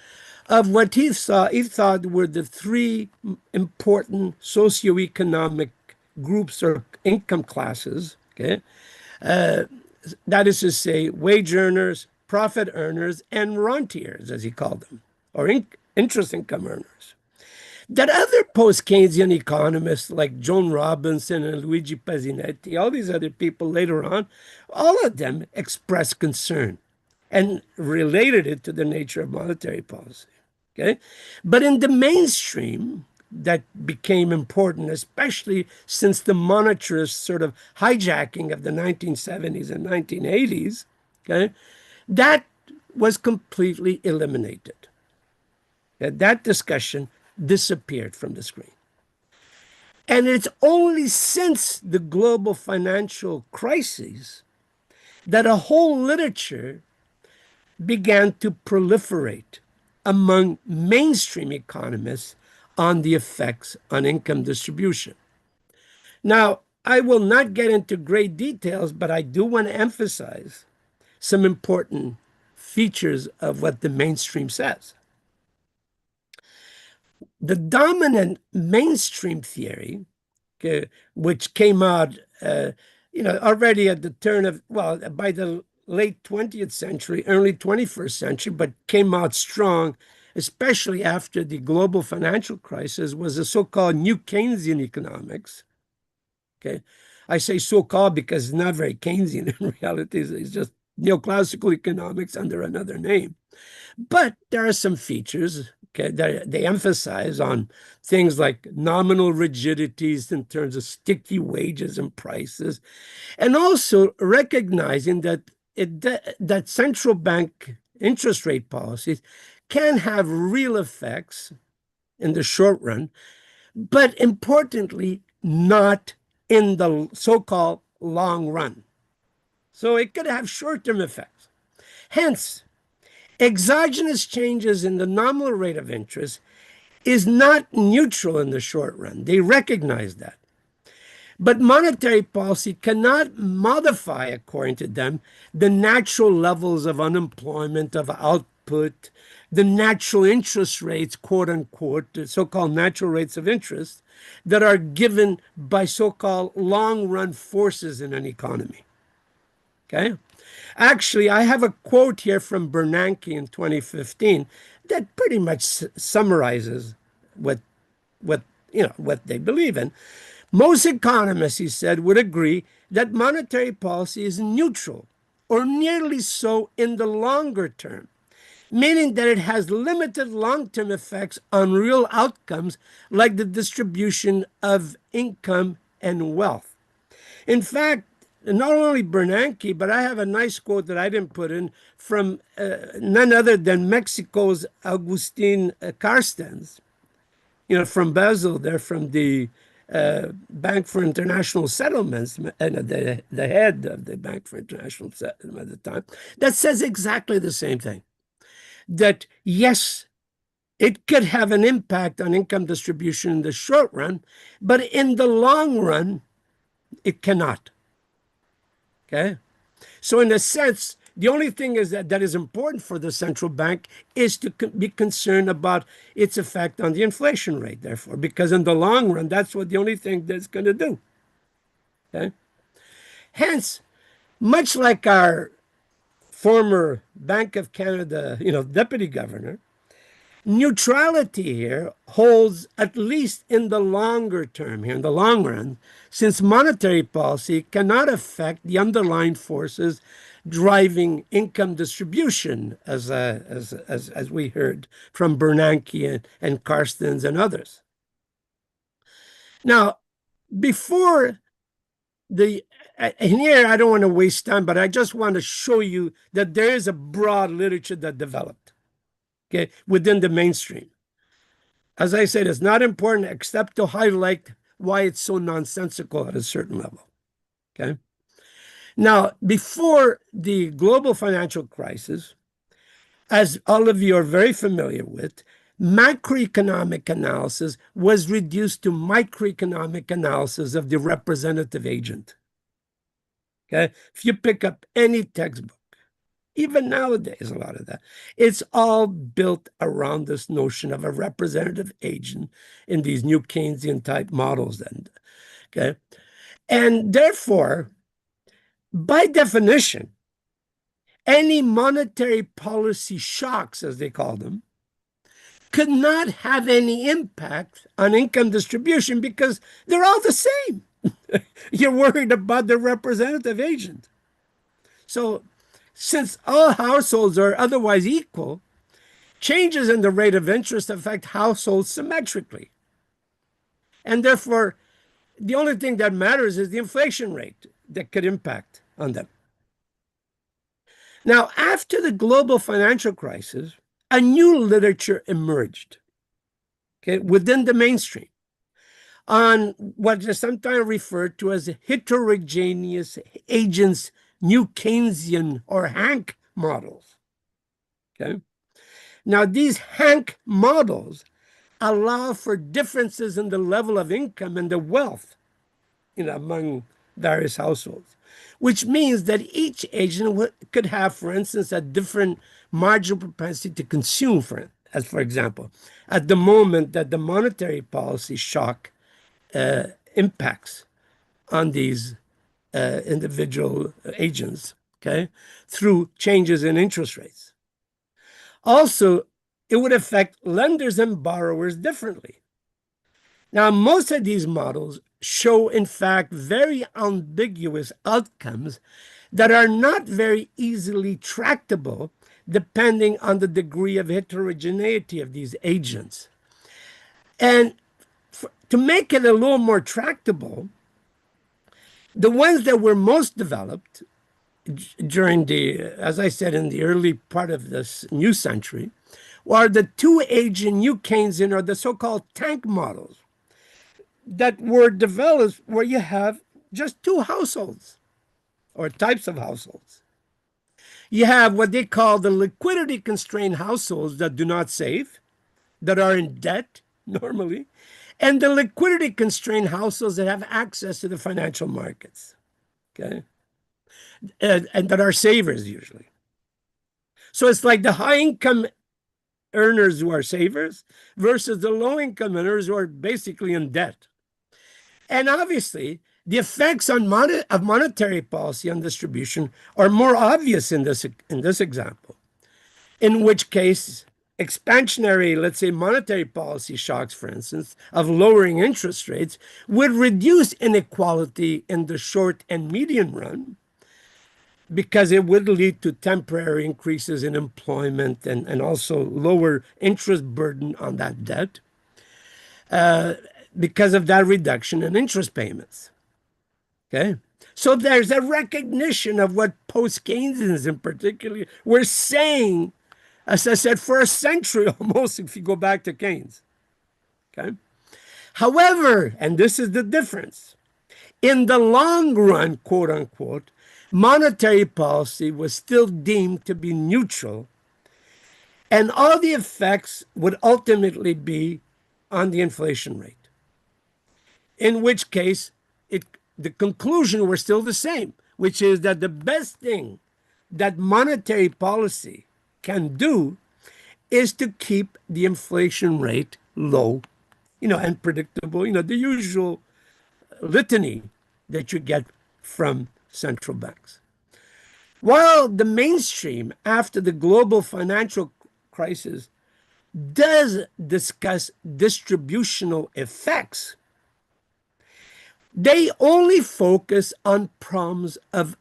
of what he thought were the three important socioeconomic groups or income classes, okay, that is to say, wage earners, profit earners, and rentiers, as he called them, or interest income earners. That other post-Keynesian economists like Joan Robinson and Luigi Pazzinetti, all these other people later on, all of them expressed concern and related it to the nature of monetary policy. Okay? But in the mainstream, that became important, especially since the monetarist sort of hijacking of the 1970s and 1980s, okay, that was completely eliminated. That discussion disappeared from the screen. And it's only since the global financial crisis that a whole literature began to proliferate among mainstream economists on the effects on income distribution. Now, I will not get into great details, but I do want to emphasize some important features of what the mainstream says. The dominant mainstream theory, which came out already at the turn of, well, by the late 20th century, early 21st century, but came out strong, especially after the global financial crisis, was the so-called New Keynesian economics. Okay, I say so-called because it's not very Keynesian in reality. It's just neoclassical economics under another name. But there are some features that they emphasize on things like nominal rigidities in terms of sticky wages and prices, and also recognizing that that central bank interest rate policies can have real effects in the short run, but importantly, not in the so-called long run. So it could have short-term effects. Hence, exogenous changes in the nominal rate of interest is not neutral in the short run. They recognize that. But monetary policy cannot modify, according to them, the natural levels of unemployment, of output, the natural interest rates, quote unquote, the so-called natural rates of interest that are given by so-called long-run forces in an economy. Okay? Actually, I have a quote here from Bernanke in 2015 that pretty much summarizes what they believe in. Most economists, he said, would agree that monetary policy is neutral, or nearly so in the longer term, meaning that it has limited long-term effects on real outcomes like the distribution of income and wealth. In fact, not only Bernanke, but I have a nice quote that I didn't put in from none other than Mexico's Agustin Carstens, from Basel. They're from the Bank for International Settlements, and the head of the Bank for International Settlements at the time, that says exactly the same thing. That yes, it could have an impact on income distribution in the short run, but in the long run, it cannot. Okay? So in a sense, the only thing is that is important for the central bank is to be concerned about its effect on the inflation rate, therefore, because in the long run, that's what the only thing that's going to do. Okay? Hence, much like our former Bank of Canada, deputy governor, neutrality here holds at least in the longer term here, in the long run, since monetary policy cannot affect the underlying forces driving income distribution, as we heard from Bernanke and Carstens and others. Now, before and here I don't want to waste time, but I just want to show you that there is a broad literature that developed, okay, within the mainstream. As I said, it's not important except to highlight why it's so nonsensical at a certain level, okay? Now, before the global financial crisis, as all of you are very familiar with, macroeconomic analysis was reduced to microeconomic analysis of the representative agent. Okay? If you pick up any textbook, even nowadays, a lot of that, it's all built around this notion of a representative agent in these new Keynesian type models then. Okay? And therefore, by definition, any monetary policy shocks, as they call them, could not have any impact on income distribution because they're all the same. You're worried about the representative agent. So, since all households are otherwise equal, changes in the rate of interest affect households symmetrically. And therefore, the only thing that matters is the inflation rate that could impact on them. Now, after the global financial crisis, a new literature emerged, okay, within the mainstream on what is sometimes referred to as heterogeneous agents, New Keynesian or Hank models. Okay. Now, these Hank models allow for differences in the level of income and the wealth, among various households, which means that each agent could have, for instance, a different marginal propensity to consume, for example, at the moment that the monetary policy shock impacts on these individual agents, okay, through changes in interest rates. Also, it would affect lenders and borrowers differently. Now, most of these models show, in fact, very ambiguous outcomes that are not very easily tractable depending on the degree of heterogeneity of these agents. And to make it a little more tractable, the ones that were most developed during as I said, in the early part of this new century, were the two-agent New Keynesian, or the so-called tank models, that were developed where you have just two households or types of households. You have what they call the liquidity-constrained households that do not save, that are in debt normally, and the liquidity-constrained households that have access to the financial markets, okay, and that are savers usually. So it's like the high-income earners who are savers versus the low-income earners who are basically in debt. And obviously, the effects of monetary policy on distribution are more obvious in this example, in which case expansionary, let's say, monetary policy shocks, for instance, of lowering interest rates would reduce inequality in the short and medium run because it would lead to temporary increases in employment and also lower interest burden on that debt because of that reduction in interest payments. Okay? So there's a recognition of what post-Keynesians in particular were saying, as I said, for a century almost, if you go back to Keynes. Okay? However, and this is the difference, in the long run, quote unquote, monetary policy was still deemed to be neutral, and all the effects would ultimately be on the inflation rate. In which case, the conclusion were still the same, which is that the best thing that monetary policy can do is to keep the inflation rate low, and predictable, the usual litany that you get from central banks. While the mainstream, after the global financial crisis, does discuss distributional effects, they only focus on problems of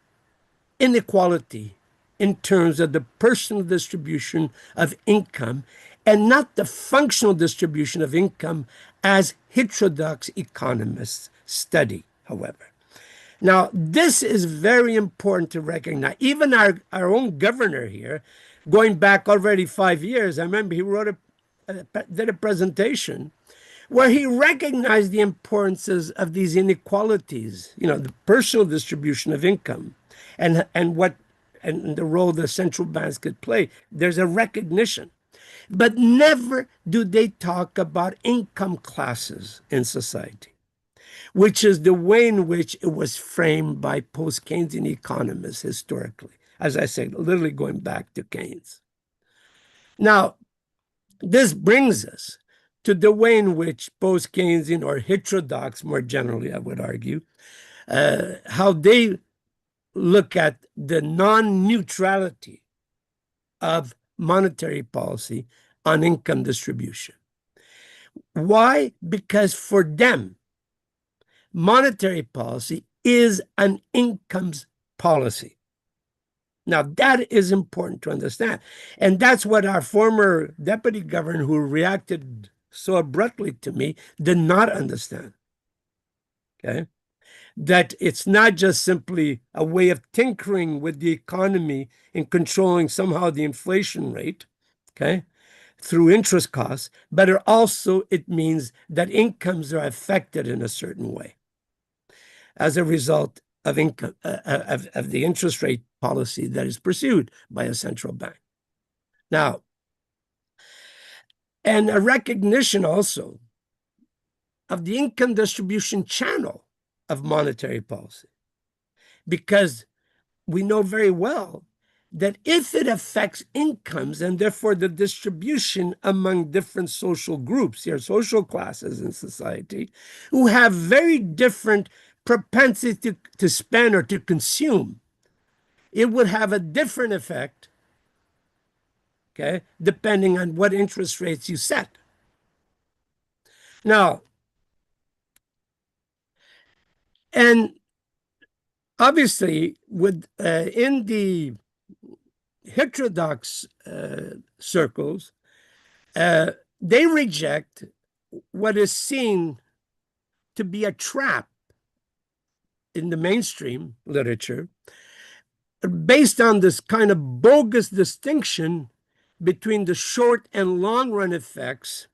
inequality in terms of the personal distribution of income and not the functional distribution of income as heterodox economists study, however. Now, this is very important to recognize. Even our own governor here, going back already 5 years, I remember he did a presentation where he recognized the importances of these inequalities, the personal distribution of income and the role the central banks could play. There's a recognition. But never do they talk about income classes in society, which is the way in which it was framed by post-Keynesian economists historically, as I said, literally going back to Keynes. Now, this brings us to the way in which post-Keynesian or heterodox, more generally, I would argue, how they look at the non-neutrality of monetary policy on income distribution. Why? Because for them, monetary policy is an incomes policy. Now, that is important to understand. And that's what our former deputy governor, who reacted so abruptly to me, did not understand. Okay? That it's not just simply a way of tinkering with the economy and controlling somehow the inflation rate, okay, through interest costs, but it means that incomes are affected in a certain way as a result of income of the interest rate policy that is pursued by a central bank. Now, and a recognition also of the income distribution channel of monetary policy, because we know very well that if it affects incomes and therefore the distribution among different social groups, here social classes in society, who have very different propensity to spend or to consume, it would have a different effect, okay, depending on what interest rates you set. Now, and obviously, in the heterodox circles, they reject what is seen to be a trap in the mainstream literature based on this kind of bogus distinction between the short and long run effects,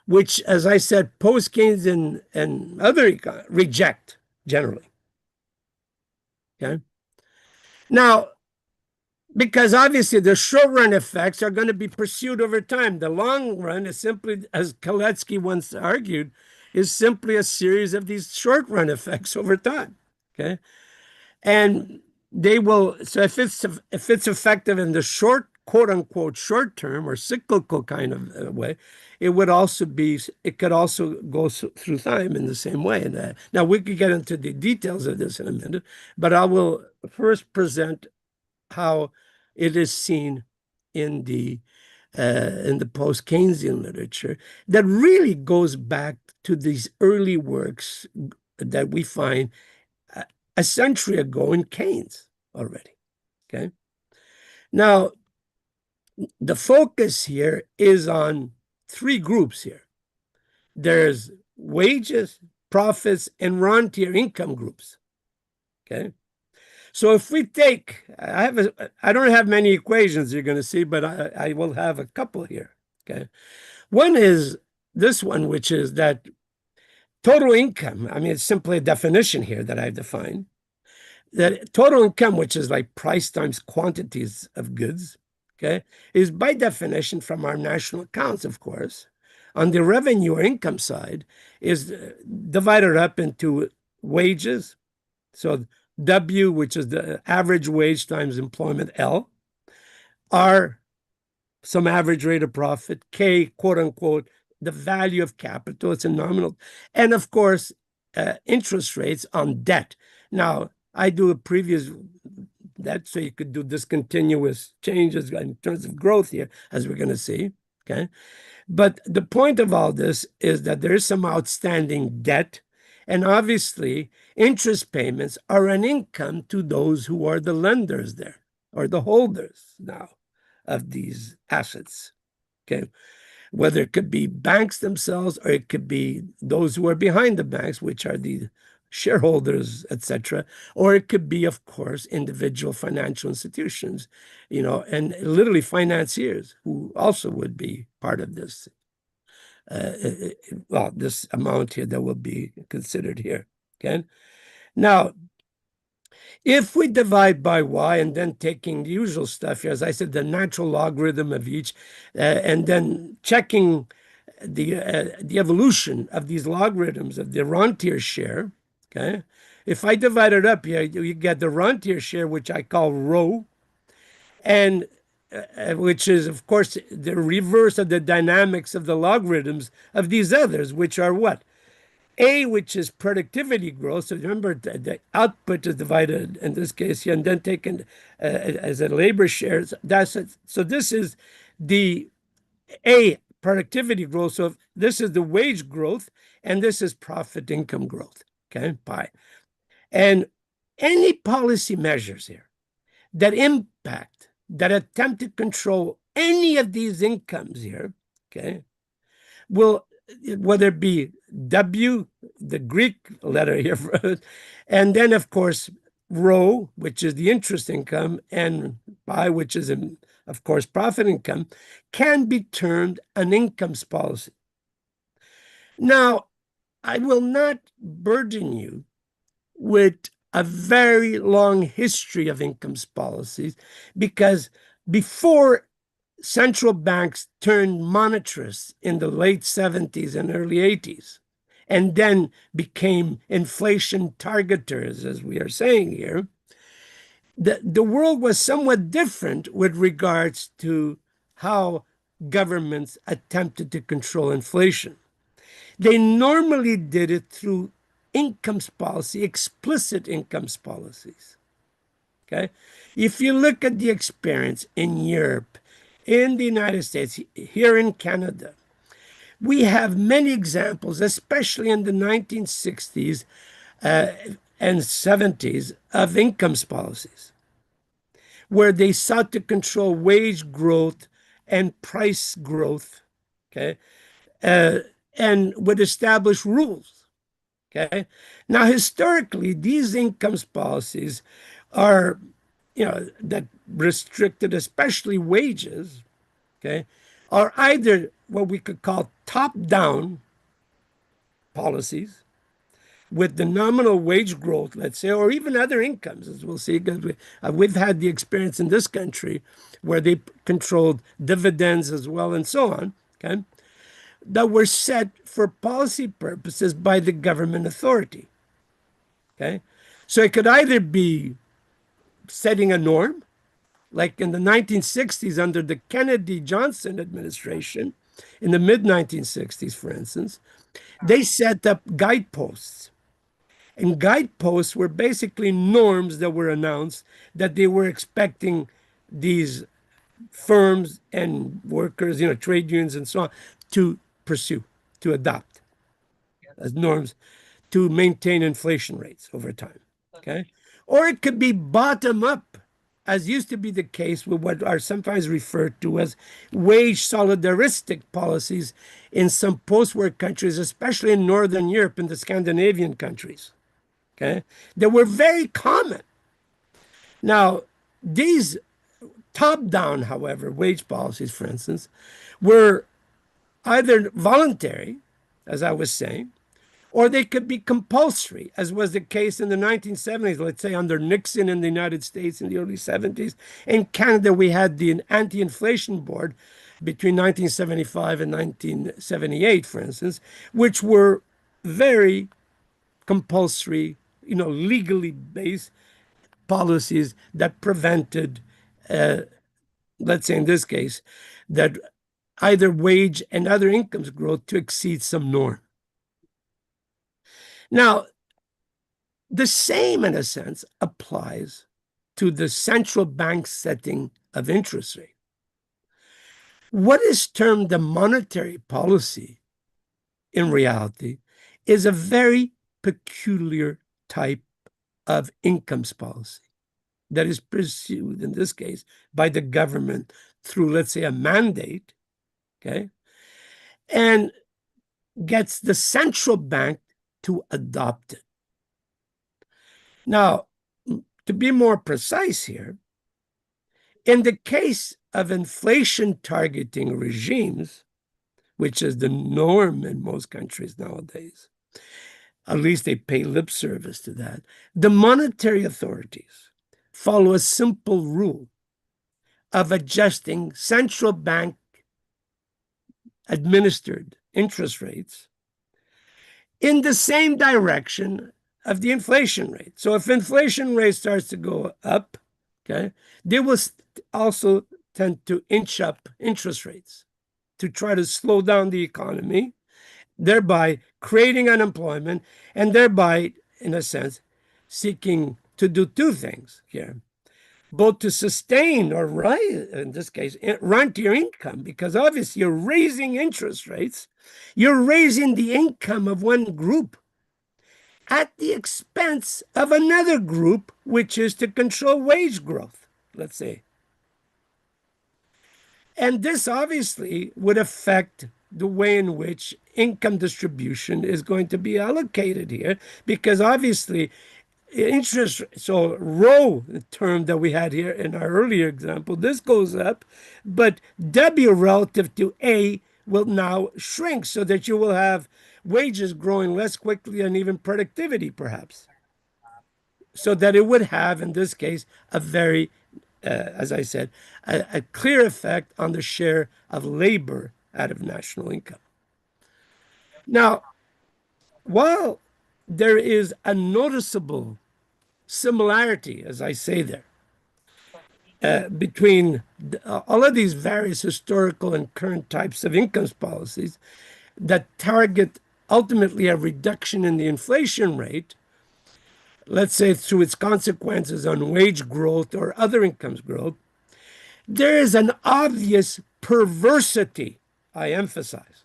which, as I said, post-Keynes and other reject generally. Okay. Now, because obviously the short run effects are going to be pursued over time. The long run is simply, as Kaletsky once argued, is simply a series of these short run effects over time. Okay. And they will, so if it's effective in the short, quote unquote, short term or cyclical kind of way, it could also go through time in the same way. And now we could get into the details of this in a minute, but I will first present how it is seen in the post-Keynesian literature that really goes back to these early works that we find a century ago in Keynes already. Okay. Now, the focus here is on three groups here. There's wages, profits, and rentier income groups. Okay. So if we take, I don't have many equations you're going to see, but I will have a couple here. Okay. One is this one, which is that total income, I mean, it's simply a definition here that I've defined, that total income, which is like price times quantities of goods, okay, is by definition from our national accounts, of course, on the revenue or income side, is divided up into wages. So W, which is the average wage times employment, L, R, some average rate of profit, K, quote unquote, the value of capital, it's a nominal, and of course, interest rates on debt. Now, I do a previous that so you could do discontinuous changes in terms of growth here, as we're going to see, okay? But the point of all this is that there is some outstanding debt, and obviously interest payments are an income to those who are the lenders there, or the holders now of these assets, okay? Whether it could be banks themselves, or it could be those who are behind the banks, which are the shareholders, etc., or it could be, of course, individual financial institutions, and literally financiers who also would be part of this. This amount here that will be considered here. Okay. Now, if we divide by y and then taking the usual stuff here, as I said, the natural logarithm of each, and then checking the evolution of these logarithms of the rentier share, okay? If I divide it up here, you get the rentier share, which I call rho, and which is, of course, the reverse of the dynamics of the logarithms of these others, which are what? A, which is productivity growth. So remember, the output is divided in this case here and then taken as a labor share. So this is the A, productivity growth. So this is the wage growth, and this is profit income growth. Okay, pi. And any policy measures here that impact, that attempt to control any of these incomes here, okay, will, whether it be W, the Greek letter here, and then, of course, rho, which is the interest income, and pi, which is, of course, profit income, can be termed an incomes policy. Now, I will not burden you with a very long history of incomes policies, because before central banks turned monetarist in the late 70s and early 80s, and then became inflation targeters, as we are saying here, the world was somewhat different with regards to how governments attempted to control inflation. They normally did it through incomes policy, explicit incomes policies. Okay? If you look at the experience in Europe, in the United States, here in Canada, we have many examples, especially in the 1960s and 70s, of incomes policies, where they sought to control wage growth and price growth, okay, and would establish rules. Okay. Now, historically, these incomes policies are, that restricted, especially wages, okay, are either what we could call top-down policies with the nominal wage growth, let's say, or even other incomes, as we'll see, because we've had the experience in this country where they controlled dividends as well and so on, okay, that were set for policy purposes by the government authority. Okay, so it could either be setting a norm, like in the 1960s under the Kennedy-Johnson administration, in the mid-1960s, for instance, they set up guideposts. And guideposts were basically norms that were announced that they were expecting these firms and workers, trade unions and so on, to pursue, to adopt as norms to maintain inflation rates over time. Okay. Or it could be bottom up, as used to be the case with what are sometimes referred to as wage solidaristic policies in some post-war countries, especially in Northern Europe and the Scandinavian countries. Okay. They were very common. Now, these top-down, however, wage policies, for instance, were either voluntary, as I was saying, or they could be compulsory, as was the case in the 1970s, let's say under Nixon in the United States in the early 70s. In Canada, we had the Anti-Inflation Board between 1975 and 1978, for instance, which were very compulsory, legally based policies that prevented, let's say in this case, that either wage and other incomes growth to exceed some norm. Now, the same, in a sense, applies to the central bank setting of interest rate. What is termed the monetary policy, in reality, is a very peculiar type of incomes policy that is pursued, in this case, by the government through, let's say, a mandate, okay, and gets the central bank to adopt it. Now, to be more precise here, in the case of inflation targeting regimes, which is the norm in most countries nowadays, at least they pay lip service to that, the monetary authorities follow a simple rule of adjusting central bank administered interest rates in the same direction of the inflation rate. So if inflation rate starts to go up, okay, they will also tend to inch up interest rates to try to slow down the economy thereby creating unemployment, and thereby, in a sense, seeking to do two things here. Both to sustain or rise, in this case, run to your income, because obviously you're raising interest rates. You're raising the income of one group at the expense of another group, which is to control wage growth, let's say. And this obviously would affect the way in which income distribution is going to be allocated here, because obviously interest, so rho term that we had here in our earlier example, this goes up, but W relative to A will now shrink, so that you will have wages growing less quickly and even productivity perhaps. So that it would have, in this case, a very, as I said, a clear effect on the share of labor out of national income. Now, while there is a noticeable similarity, as I say there, between all of these various historical and current types of income policies that target ultimately a reduction in the inflation rate, let's say through its consequences on wage growth or other incomes growth, there is an obvious perversity, I emphasize,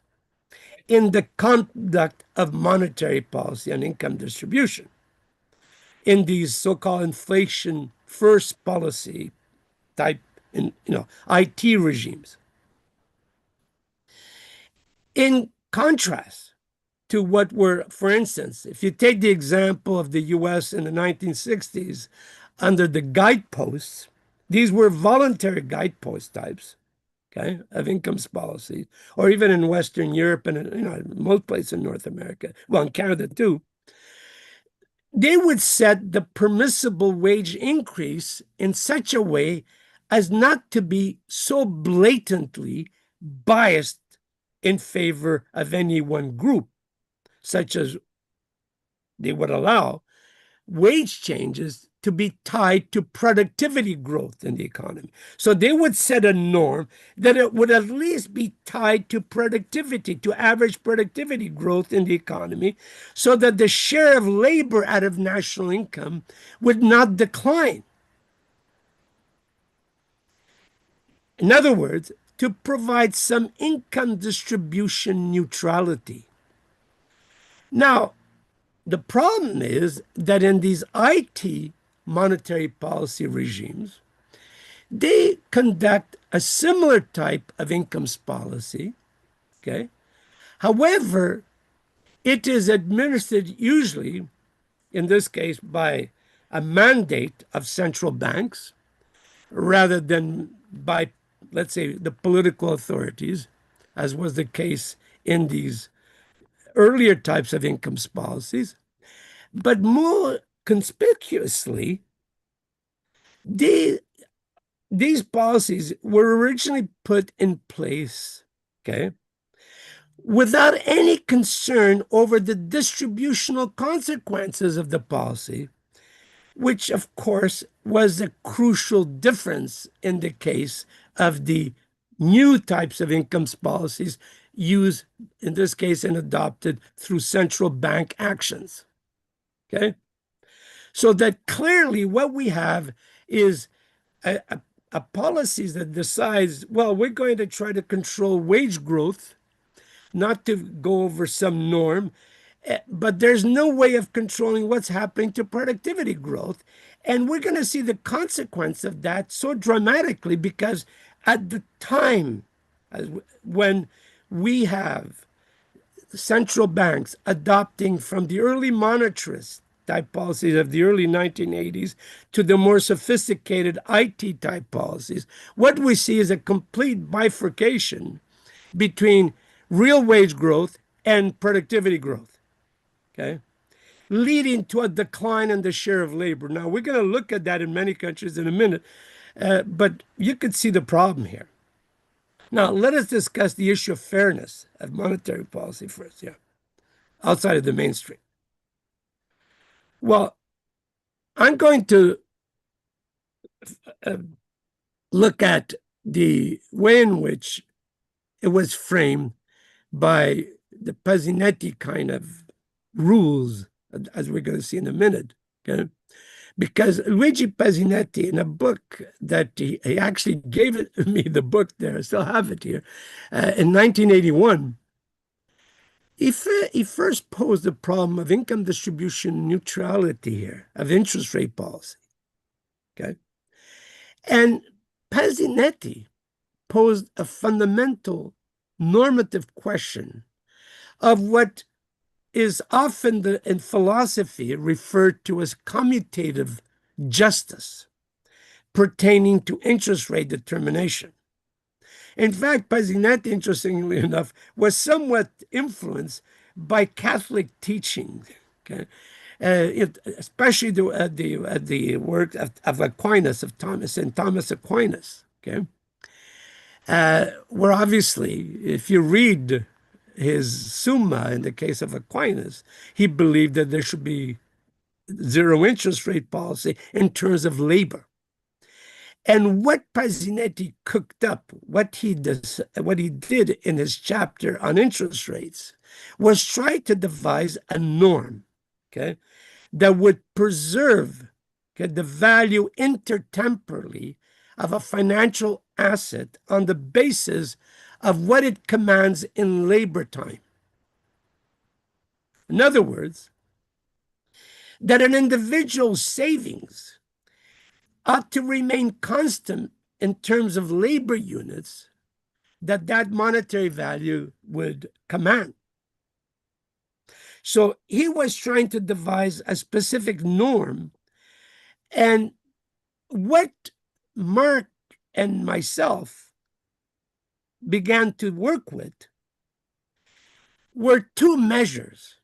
in the conduct of monetary policy and income distribution in these so-called inflation first policy type IT regimes. In contrast to what were, for instance, if you take the example of the US in the 1960s under the guideposts, these were voluntary guidepost types, okay, of incomes policy, or even in Western Europe and most places in North America, well, in Canada too, they would set the permissible wage increase in such a way as not to be so blatantly biased in favor of any one group, such as they would allow wage changes to be tied to productivity growth in the economy. So they would set a norm that it would at least be tied to productivity, to average productivity growth in the economy, so that the share of labor out of national income would not decline. In other words, to provide some income distribution neutrality. Now, the problem is that in these IT monetary policy regimes, they conduct a similar type of incomes policy, okay? However, it is administered usually, in this case, by a mandate of central banks rather than by, let's say, the political authorities, as was the case in these earlier types of incomes policies. But more conspicuously, these policies were originally put in place, okay, without any concern over the distributional consequences of the policy, which, of course, was a crucial difference in the case of the new types of incomes policies used, in this case, and adopted through central bank actions. Okay? So that clearly what we have is a policies that decides, well, we're going to try to control wage growth, not to go over some norm, but there's no way of controlling what's happening to productivity growth. And we're going to see the consequence of that so dramatically, because at the time when we have central banks adopting from the early monetarist type policies of the early 1980s to the more sophisticated IT type policies, what we see is a complete bifurcation between real wage growth and productivity growth, okay, leading to a decline in the share of labor. Now, we're going to look at that in many countries in a minute, but you could see the problem here. Now, let us discuss the issue of fairness of monetary policy first, outside of the mainstream. Well, I'm going to look at the way in which it was framed by the Pasinetti kind of rules, as we're going to see in a minute, okay? Because Luigi Pasinetti, in a book that he actually gave me the book there, I still have it here, in 1981, he first posed the problem of income distribution neutrality here, of interest rate policy, okay? And Pasinetti posed a fundamental normative question of what is often in philosophy referred to as commutative justice pertaining to interest rate determination. In fact, Pasinetti, interestingly enough, was somewhat influenced by Catholic teaching, okay? Especially the work of Aquinas, of St. Thomas Aquinas, okay? Where obviously, if you read his Summa in the case of Aquinas, he believed that there should be zero interest rate policy in terms of labor. And what Pasinetti cooked up, what he did in his chapter on interest rates, was try to devise a norm, okay, that would preserve, okay, the value intertemporally of a financial asset on the basis of what it commands in labor time. In other words, that an individual's savings ought to remain constant in terms of labor units that monetary value would command. So he was trying to devise a specific norm. And what Mark and myself began to work with were two measures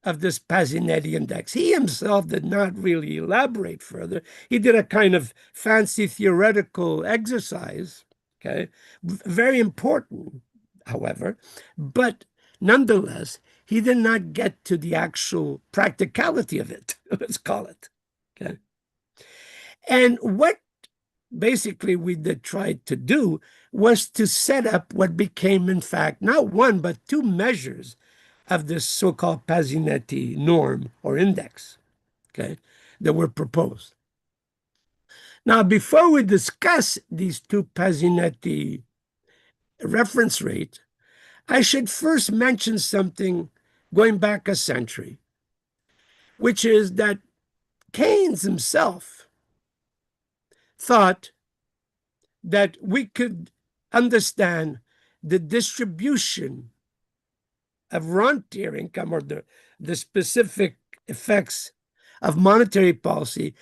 of this Pasinetti index. He himself did not really elaborate further. He did a kind of fancy theoretical exercise, okay? Very important, however, but nonetheless, he did not get to the actual practicality of it, let's call it, okay? And what basically we tried to do was to set up what became, in fact, not one, but two measures of this so-called Pasinetti norm or index, okay, that were proposed. Now, before we discuss these two Pasinetti reference rates, I should first mention something going back a century, which is that Keynes himself thought that we could understand the distribution of rentier income, or the specific effects of monetary policy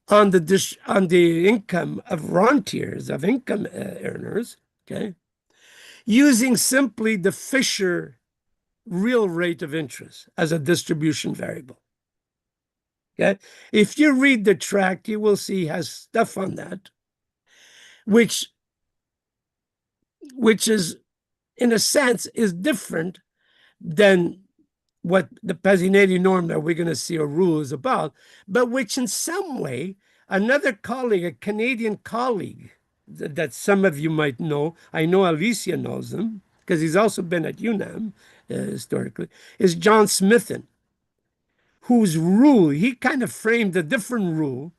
on the income of rentiers, of income earners, okay, using simply the Fisher real rate of interest as a distribution variable. Okay, if you read the tract, you will see he has stuff on that, which is, in a sense, is different than what the Pasinetti norm that we're going to see a rule is about, but which in some way, another colleague, a Canadian colleague that some of you might know, I know Alicia knows him, because he's also been at UNAM historically, is John Smithen, whose rule, he kind of framed a different rule,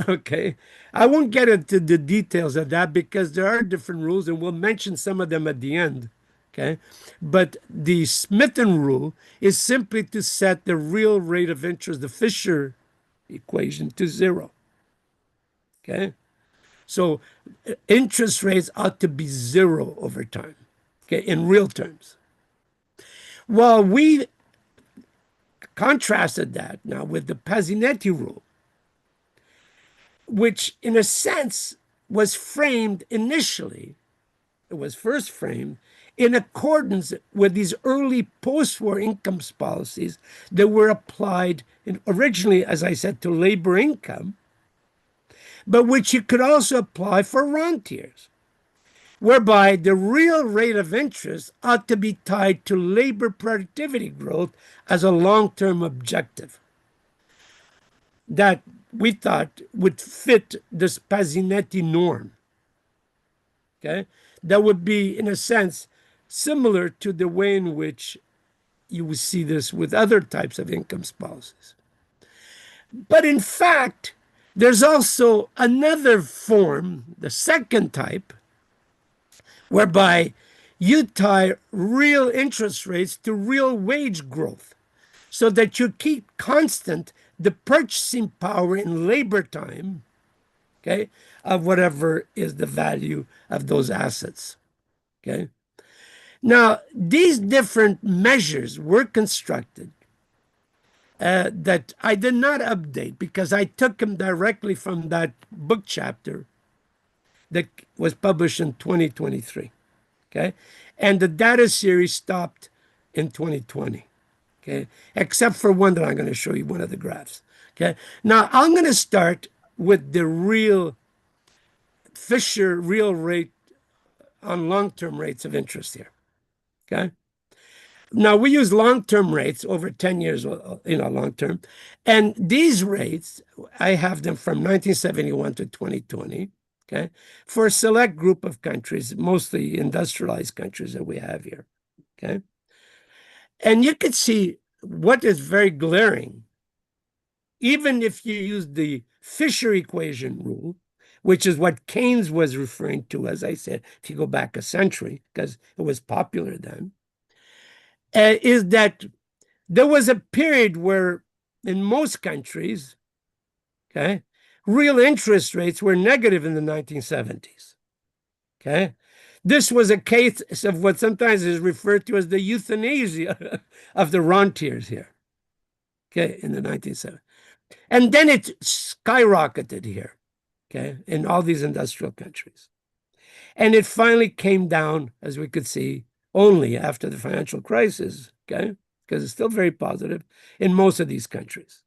okay? I won't get into the details of that because there are different rules, and we'll mention some of them at the end. Okay, but the Smithen rule is simply to set the real rate of interest, the Fisher equation, to zero. Okay, so interest rates ought to be zero over time, okay, in real terms. Well, we contrasted that now with the Pasinetti rule, which in a sense was framed initially, it was first framed in accordance with these early post-war income policies that were applied originally, as I said, to labor income, but which you could also apply for rentiers, whereby the real rate of interest ought to be tied to labor productivity growth as a long-term objective that we thought would fit this Pasinetti norm. Okay, that would be, in a sense, similar to the way in which you will see this with other types of income policies. But in fact, there's also another form, the second type, whereby you tie real interest rates to real wage growth so that you keep constant the purchasing power in labor time, okay, of whatever is the value of those assets, okay? Now, these different measures were constructed that I did not update because I took them directly from that book chapter that was published in 2023, okay? And the data series stopped in 2020, okay? Except for one that I'm going to show you, one of the graphs, okay? Now, I'm going to start with the real Fisher real rate on long-term rates of interest here, okay? Now, we use long-term rates over 10 years, long-term. And these rates, I have them from 1971 to 2020, okay, for a select group of countries, mostly industrialized countries that we have here, okay? And you can see what is very glaring. Even if you use the Fisher equation rule, which is what Keynes was referring to, as I said, if you go back a century, because it was popular then, is that there was a period where in most countries, okay, real interest rates were negative in the 1970s, okay? This was a case of what sometimes is referred to as the euthanasia of the rentiers here, okay, in the 1970s. And then it skyrocketed here, okay, in all these industrial countries. And it finally came down, as we could see, only after the financial crisis, okay, because it's still very positive in most of these countries.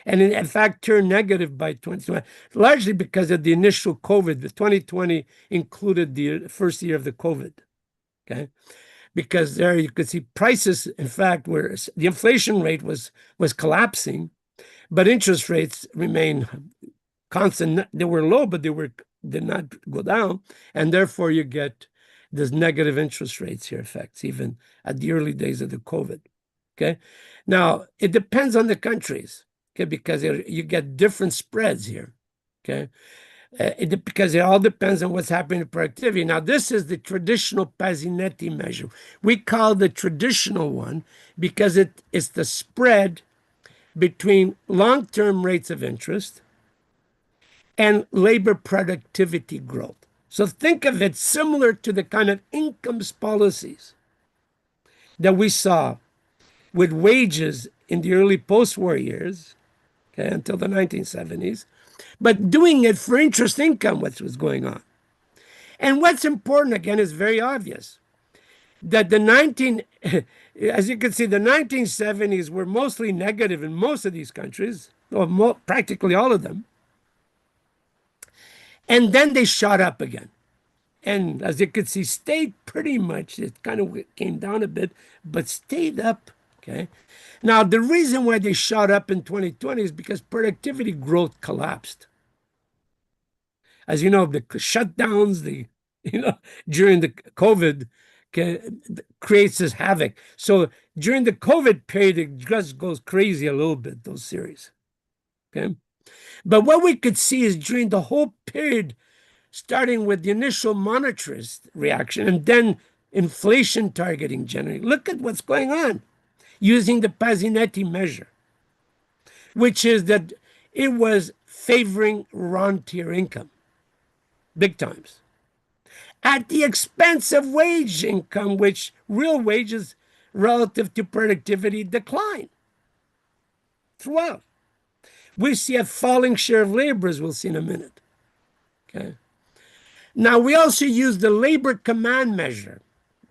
And in fact, turned negative by 2020, largely because of the initial COVID. The 2020 included the first year of the COVID, okay? Because there you could see prices, in fact, where the inflation rate was collapsing, but interest rates remained constant. They were low, but did not go down, and therefore you get this negative interest rates here effects, even at the early days of the COVID, okay? Now, it depends on the countries, okay, because you get different spreads here, okay? Because it all depends on what's happening to productivity. Now, this is the traditional Pasinetti measure. We call the traditional one because it's the spread between long-term rates of interest and labor productivity growth. So think of it similar to the kind of incomes policies that we saw with wages in the early post-war years, okay, until the 1970s, but doing it for interest income, what was going on. And what's important, again, is very obvious, that as you can see, the 1970s were mostly negative in most of these countries, or practically all of them. And then they shot up again. And as you could see, stayed pretty much, it kind of came down a bit, but stayed up, okay? Now, the reason why they shot up in 2020 is because productivity growth collapsed. As you know, the shutdowns, during the COVID creates this havoc. So during the COVID period, it just goes crazy a little bit, those series, okay? But what we could see is during the whole period, starting with the initial monetarist reaction and then inflation targeting generally, look at what's going on using the Pasinetti measure, which is that it was favoring rentier income, big times, at the expense of wage income, which real wages relative to productivity decline throughout. We see a falling share of labor, as we'll see in a minute, okay? Now, we also use the labor command measure.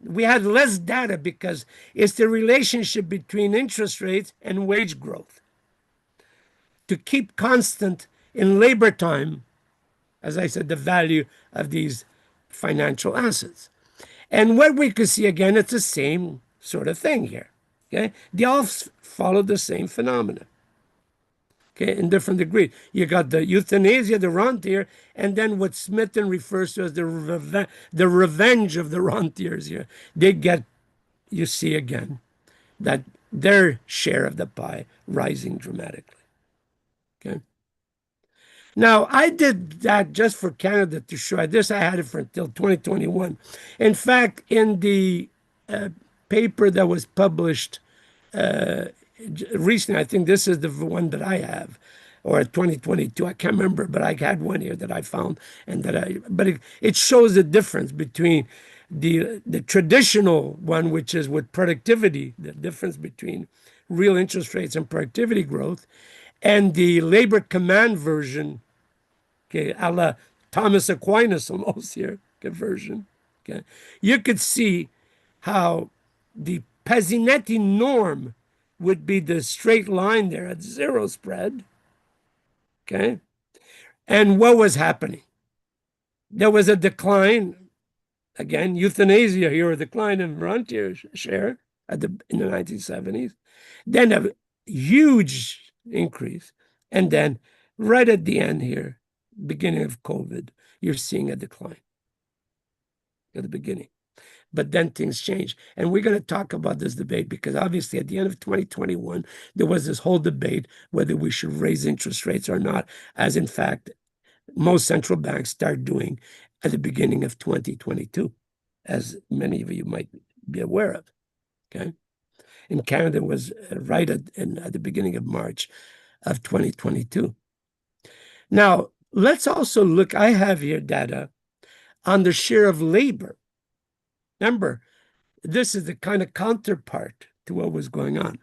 We had less data because it's the relationship between interest rates and wage growth to keep constant in labor time, as I said, the value of these financial assets. And what we could see, again, it's the same sort of thing here, okay? They all follow the same phenomena, okay, in different degrees. You got the euthanasia, the rentier, and then what Smithson refers to as the revenge of the rentiers here. They get, you see again, that their share of the pie rising dramatically. Okay. Now, I did that just for Canada to show this. I had it for until 2021. In fact, in the paper that was published recently, I think this is the one that I have, or 2022. I can't remember, but I had one here that I found, and it shows the difference between the traditional one, which is with productivity, the difference between real interest rates and productivity growth, and the labor command version, okay, a la Thomas Aquinas almost here, conversion. Okay, you could see how the Pazinetti norm would be the straight line there at zero spread. Okay, and what was happening? There was a decline, again, euthanasia here, a decline in rentier share in the 1970s, then a huge increase, and then right at the end here, beginning of COVID, you're seeing a decline at the beginning. But then things change. And we're going to talk about this debate because obviously at the end of 2021, there was this whole debate whether we should raise interest rates or not, as in fact, most central banks start doing at the beginning of 2022, as many of you might be aware of. Okay. In Canada, it was right at the beginning of March of 2022. Now, let's also look, I have here data on the share of labor. Remember, this is the kind of counterpart to what was going on.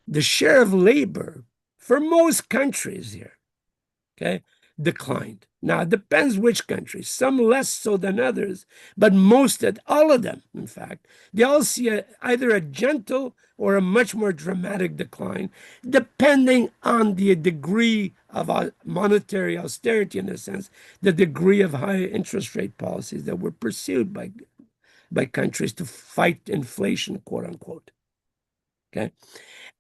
The share of labor for most countries here, okay, declined. Now, it depends which countries, some less so than others, but all of them, in fact, they all see either a gentle or a much more dramatic decline, depending on the degree of monetary austerity, in a sense, the degree of high interest rate policies that were pursued by countries to fight inflation, quote unquote. Okay.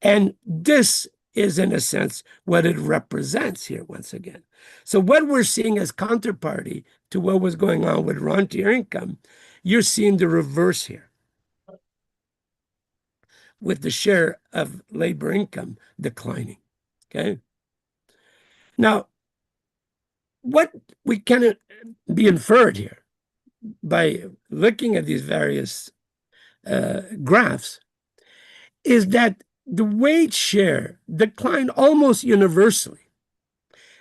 And this is, in a sense, what it represents here once again. So what we're seeing as counterparty to what was going on with rentier income, you're seeing the reverse here, with the share of labor income declining. Okay. Now, what we can be inferred here by looking at these various graphs is that the wage share declined almost universally,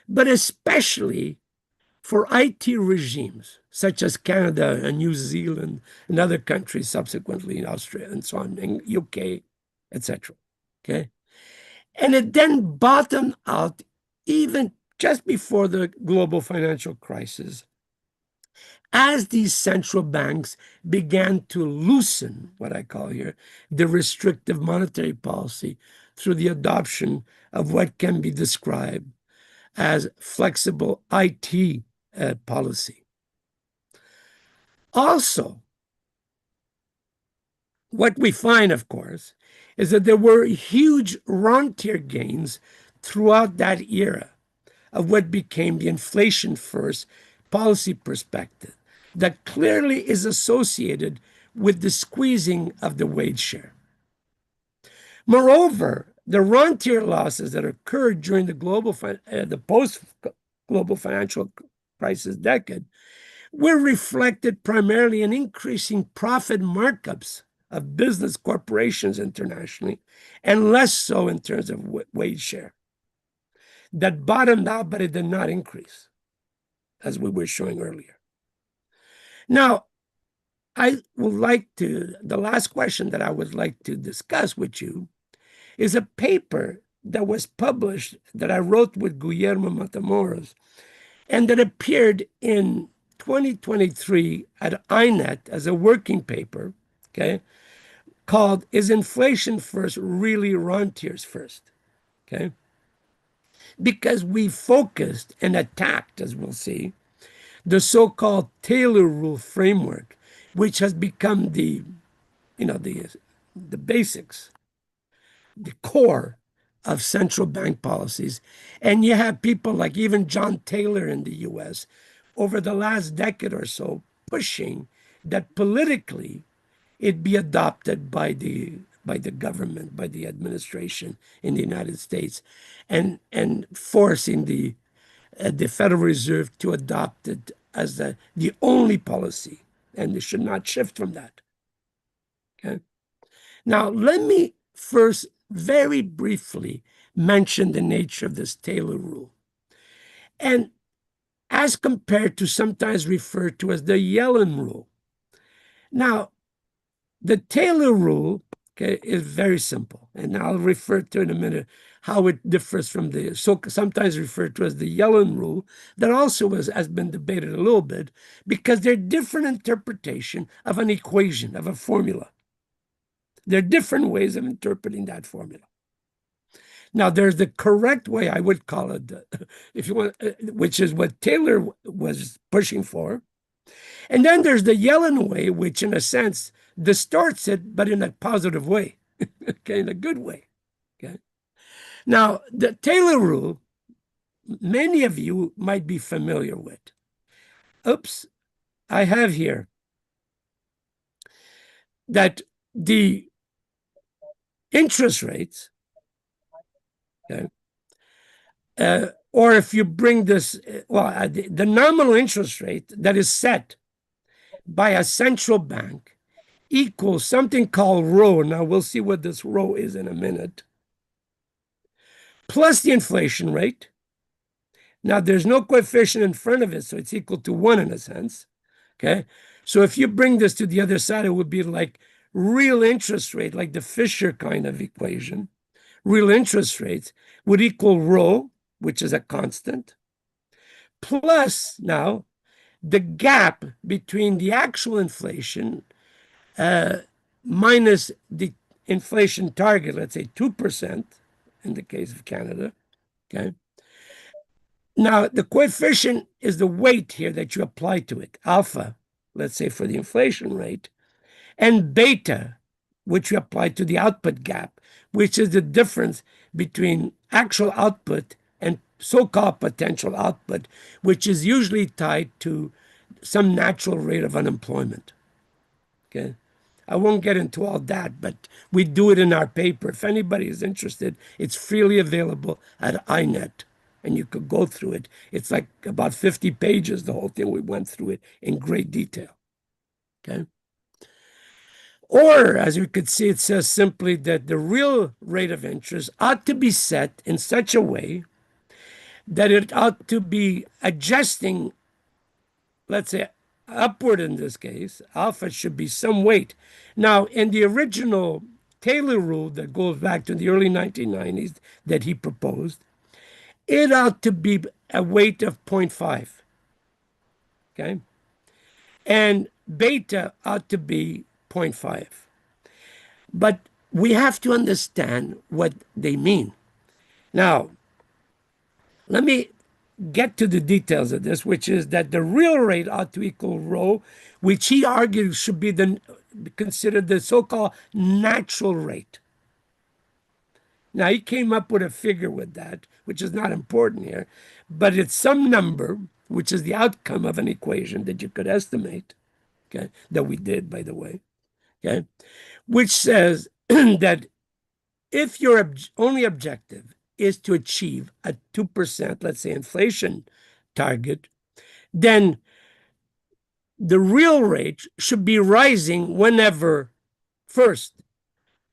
but especially for IT regimes such as Canada and New Zealand and other countries subsequently in Austria and so on, in UK, etc. Okay, and it then bottomed out even just before the global financial crisis, as these central banks began to loosen what I call here the restrictive monetary policy through the adoption of what can be described as flexible IT policy. Also, what we find, of course, is that there were huge rentier gains throughout that era of what became the inflation first policy perspective that clearly is associated with the squeezing of the wage share. Moreover, the rentier losses that occurred during the post-global financial crisis decade were reflected primarily in increasing profit markups of business corporations internationally, and less so in terms of wage share. That bottomed out, but it did not increase, as we were showing earlier. Now, the last question that I would like to discuss with you is a paper that was published that I wrote with Guillermo Matamoros and that appeared in 2023 at INET as a working paper, okay, called Is Inflation First Really Rentiers First? Okay, because we focused and attacked, as we'll see, the so-called Taylor rule framework, which has become the basics, the core of central bank policies. And you have people like even John Taylor in the US over the last decade or so pushing that politically it be adopted by the by the government, by the administration in the United States, and forcing the Federal Reserve to adopt it as the only policy, and they should not shift from that. Okay. Now, let me first very briefly mention the nature of this Taylor rule, and as compared to sometimes referred to as the Yellen rule. Now, the Taylor rule, okay, is very simple, and I'll refer to in a minute how it differs from the sometimes referred to as the Yellen rule, that also has been debated a little bit, because they're different interpretation of an equation, of a formula. There are different ways of interpreting that formula. Now, there's the correct way, I would call it, if you want, which is what Taylor was pushing for. And then there's the Yellen way, which in a sense distorts it, but in a positive way, okay, in a good way. Okay. Now, the Taylor rule, many of you might be familiar with. Oops, I have here that the interest rates, okay, or if you bring this, well, the nominal interest rate that is set by a central bank equals something called rho. Now, we'll see what this rho is in a minute, plus the inflation rate. Now, there's no coefficient in front of it, so it's equal to 1 in a sense. Okay, so if you bring this to the other side, it would be like real interest rate, like the Fisher kind of equation. Real interest rates would equal rho, which is a constant, plus now the gap between the actual inflation minus the inflation target, let's say 2% in the case of Canada. Okay. Now, the coefficient is the weight here that you apply to it, alpha, let's say for the inflation rate, and beta, which you apply to the output gap, which is the difference between actual output and so-called potential output, which is usually tied to some natural rate of unemployment. Okay. I won't get into all that, but we do it in our paper. If anybody is interested, it's freely available at INET, and you could go through it. It's like about 50 pages, the whole thing. We went through it in great detail. Okay. Or, as you could see, it says simply that the real rate of interest ought to be set in such a way that it ought to be adjusting, let's say, upward in this case. Alpha should be some weight. Now, in the original Taylor rule that goes back to the early 1990s that he proposed, it ought to be a weight of 0.5. Okay? And beta ought to be 0.5. But we have to understand what they mean. Now, let me get to the details of this, which is that the real rate ought to equal rho, which he argues should be considered the so-called natural rate. Now, he came up with a figure with that, which is not important here, but it's some number, which is the outcome of an equation that you could estimate, okay, that we did, by the way, okay, which says that if your only objective is to achieve a 2%, let's say, inflation target, then the real rate should be rising whenever, first,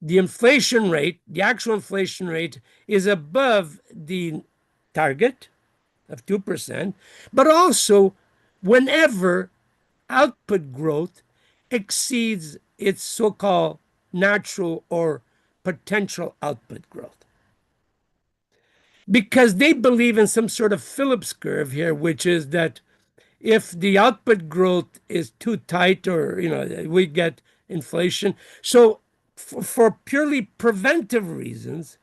the inflation rate, the actual inflation rate, is above the target of 2%, but also whenever output growth exceeds its so-called natural or potential output growth. Because they believe in some sort of Phillips curve here, which is that if the output growth is too tight, or we get inflation. So for purely preventive reasons,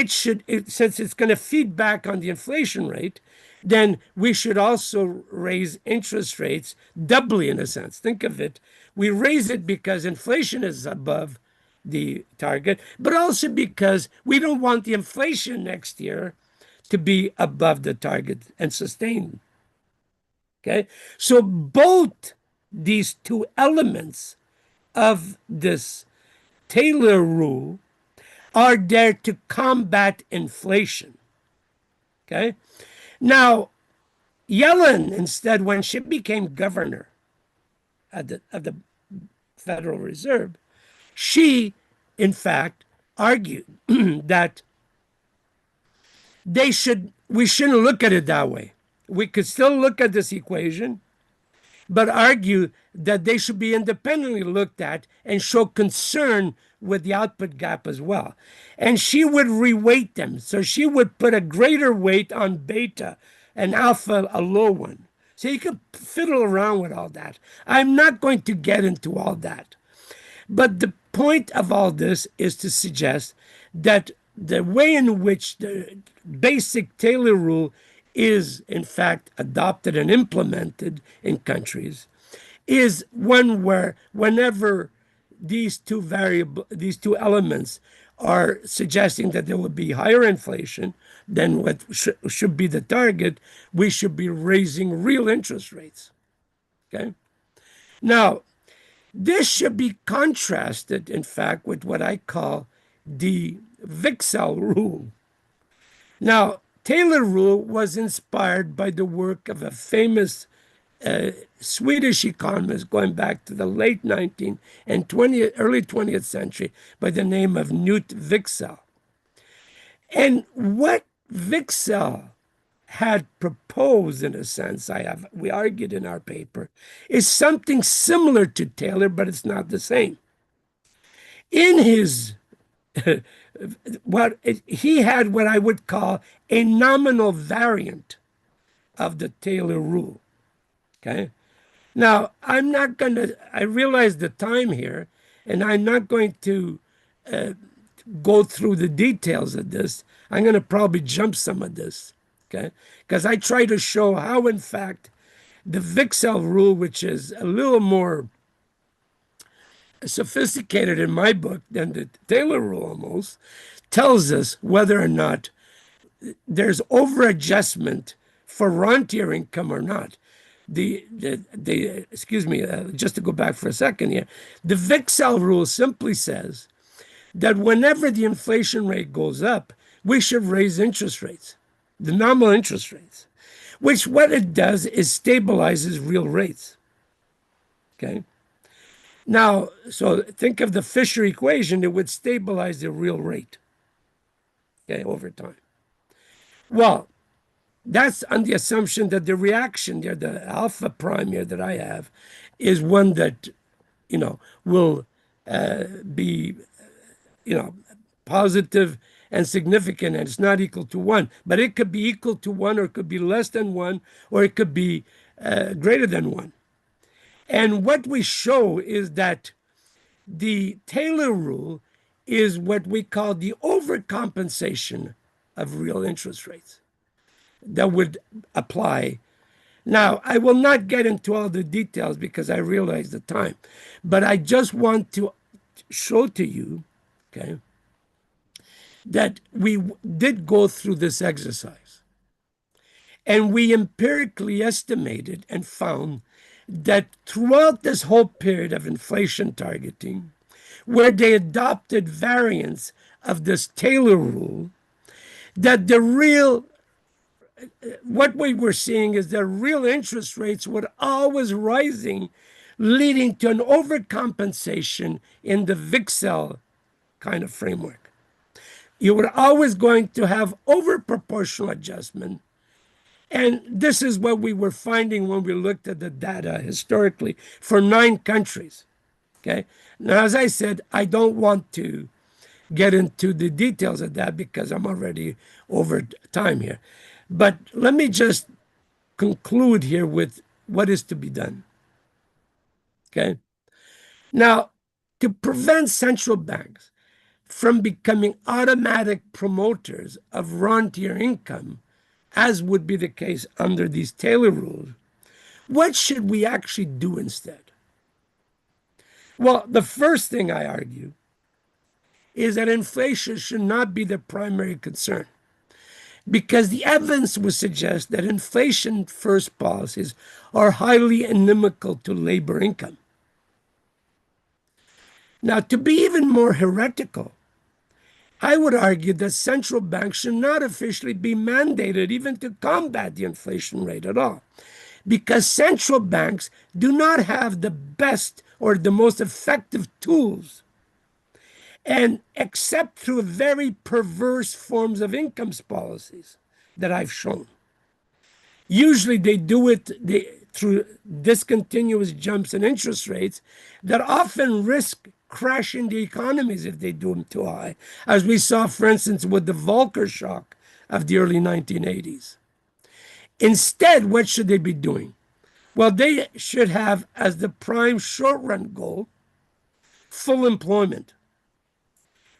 since it's going to feed back on the inflation rate, then we should also raise interest rates doubly, in a sense. Think of it. We raise it because inflation is above the target, but also because we don't want the inflation next year to be above the target and sustained. Okay, so both these two elements of this Taylor rule are there to combat inflation. Okay? Now, Yellen, instead, when she became governor of the Federal Reserve, she, in fact, argued that we shouldn't look at it that way. We could still look at this equation, but argue that they should be independently looked at and show concern with the output gap as well. And she would reweight them. So she would put a greater weight on beta and alpha a low one. So you could fiddle around with all that. I'm not going to get into all that. But the point of all this is to suggest that the way in which the basic Taylor rule is in fact adopted and implemented in countries is one where whenever these two elements are suggesting that there will be higher inflation than what should be the target, we should be raising real interest rates. Okay? Now, this should be contrasted, in fact, with what I call the Wicksell rule. Now, Taylor rule was inspired by the work of a famous Swedish economist going back to the late 19th and early 20th century by the name of Knut Wicksell. And what Wicksell had proposed, in a sense, we argued in our paper, is something similar to Taylor, but it's not the same. In his he had what I would call a nominal variant of the Taylor rule. Okay. Now, I realize the time here, and I'm not going to go through the details of this. I'm going to probably jump some of this, okay? Because I try to show how, in fact, the Wicksell rule, which is a little more sophisticated in my book than the Taylor rule almost, tells us whether or not there's over-adjustment for rentier income or not. Excuse me, just to go back for a second here, the Wicksell rule simply says that whenever the inflation rate goes up, we should raise interest rates, the nominal interest rates, which what it does is stabilizes real rates. Okay. Now, so think of the Fisher equation, it would stabilize the real rate, okay, over time. Well, that's on the assumption that the reaction there, the alpha prime here that I have, is one that, will be, positive and significant, and it's not equal to 1. But it could be equal to 1, or it could be less than 1, or it could be greater than 1. And what we show is that the Taylor rule is what we call the overcompensation of real interest rates that would apply. Now, I will not get into all the details because I realize the time, but I just want to show to you, okay, that we did go through this exercise. And we empirically estimated and found that throughout this whole period of inflation targeting, where they adopted variants of this Taylor rule, that what we were seeing is that real interest rates were always rising, leading to an overcompensation in the Wicksell kind of framework. You were always going to have overproportional adjustment. And this is what we were finding when we looked at the data historically for 9 countries. Okay. Now, as I said, I don't want to get into the details of that because I'm already over time here. But let me just conclude here with what is to be done. Okay. Now, to prevent central banks from becoming automatic promoters of rentier income, as would be the case under these Taylor rules, what should we actually do instead? Well, the first thing I argue is that inflation should not be the primary concern, because the evidence would suggest that inflation-first policies are highly inimical to labor income. Now, to be even more heretical, I would argue that central banks should not officially be mandated even to combat the inflation rate at all, because central banks do not have the best or the most effective tools, and except through very perverse forms of income policies that I've shown. Usually they do it through discontinuous jumps in interest rates that often risk crashing the economies if they do them too high, as we saw, for instance, with the Volcker shock of the early 1980s. Instead, what should they be doing? Well, they should have as the prime short-run goal full employment,